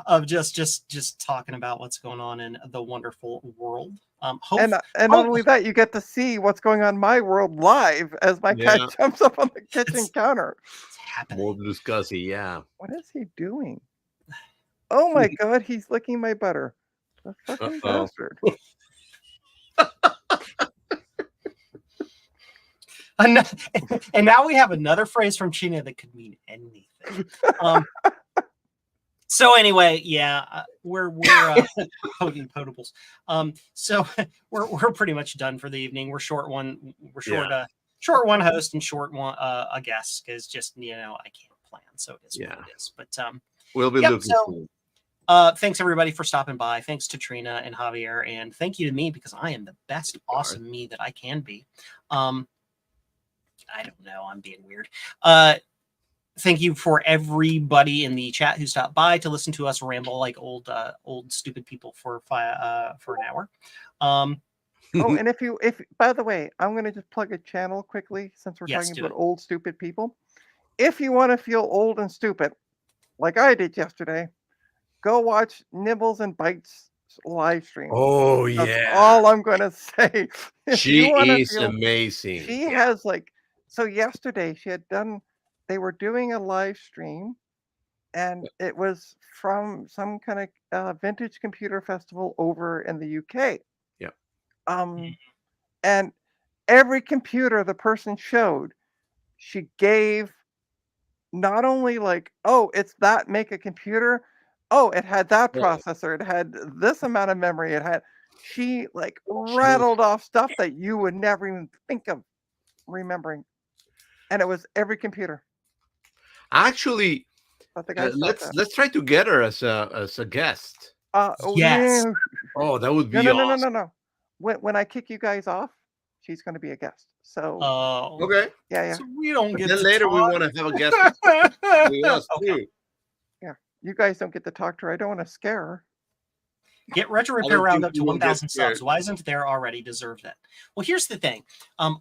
A: Of just talking about what's going on in the wonderful world.
B: And not only that, you get to see what's going on in my world live as my cat
C: Yeah.
B: jumps up on the kitchen
A: It's-
B: counter.
A: It's happening.
C: More discussy, yeah.
B: What is he doing? Oh my god, he's licking my butter. The fucking
C: Uh-oh.
B: bastard.
A: And now we have another phrase from China that could mean anything. So anyway, yeah, we're potent potables. So we're pretty much done for the evening. We're short one host and short one a guest because just I can't plan, so it is what it is. But
C: we'll be looking forward.
A: Thanks everybody for stopping by. Thanks to Trina and Javier, and thank you to me because I am the best awesome me that I can be. I don't know, I'm being weird. Thank you for everybody in the chat who stopped by to listen to us ramble like old stupid people for an hour.
B: Oh, and if by the way, I'm going to just plug a channel quickly since we're talking about old stupid people. If you want to feel old and stupid, like I did yesterday, go watch Nibbles and Bites live stream.
C: Oh
B: That's
C: yeah,
B: all I'm going to say.
C: she is amazing.
B: She has so yesterday she had done. They were doing a live stream, and it was from some kind of vintage computer festival over in the UK.
C: Yeah.
B: And every computer the person showed, she gave not only it's that make a computer, it had that processor, it had this amount of memory, she rattled off stuff that you would never even think of remembering, and it was every computer.
C: Actually, let's try to get her as a guest.
A: Yes.
C: Oh, that would be awesome.
B: No. When I kick you guys off, she's going to be a guest. So
C: okay.
B: Yeah.
A: So we don't get.
C: Then later we want to have a guest with us too.
B: Yeah, you guys don't get to talk to her. I don't want to scare her.
A: Get Retro Repair Roundup to 1,000 subs. Why isn't there already? Deserve that. Well, here's the thing.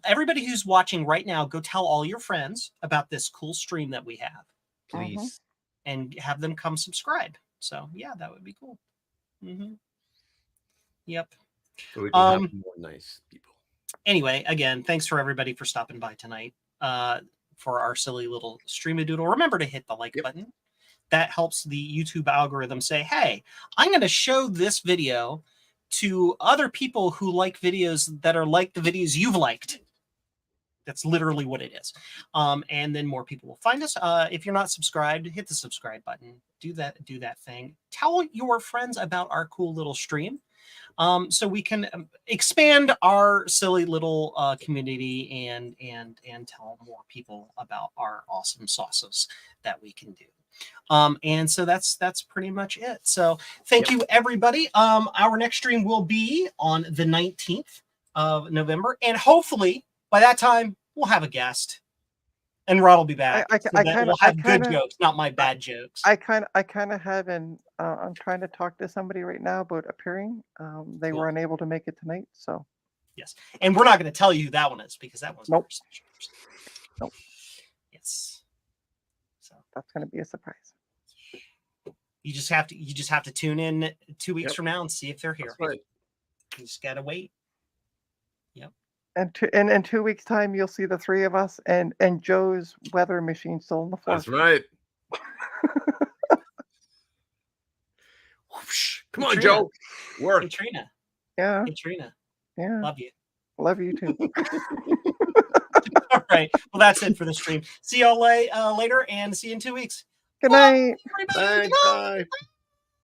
A: Everybody who's watching right now, go tell all your friends about this cool stream that we have, please, and have them come subscribe. So yeah, that would be cool. Yep.
C: So we can have more nice people.
A: Anyway, again, thanks for everybody for stopping by tonight for our silly little stream-a-doodle. Remember to hit the like button. That helps the YouTube algorithm say, hey, I'm going to show this video to other people who like videos that are like the videos you've liked. That's literally what it is. And then more people will find us. If you're not subscribed, hit the subscribe button. Do that thing. Tell your friends about our cool little stream. So we can expand our silly little community and tell more people about our awesome sauces that we can do. And so that's pretty much it. So thank you everybody. Our next stream will be on the 19th of November, and hopefully by that time we'll have a guest. And Rod will be back. We'll have good jokes, not my bad jokes.
B: I kind of have I'm trying to talk to somebody right now about appearing. They were unable to make it tonight, so.
A: Yes, and we're not going to tell you who that one is because that one's
B: nope.
A: Nope. Yes. So
B: that's going to be a surprise.
A: You just have to tune in 2 weeks from now and see if they're here.
C: That's right.
A: You just gotta wait. Yep.
B: And in 2 weeks' time, you'll see the three of us and Joe's weather machine still on the floor.
C: That's right. Come on, Joe. Work.
A: Katrina.
B: Yeah.
A: Katrina.
B: Yeah.
A: Love you.
B: Love you too.
A: All right. Well, that's it for the stream. See y'all later and see you in 2 weeks.
B: Good night.
C: Bye. Bye.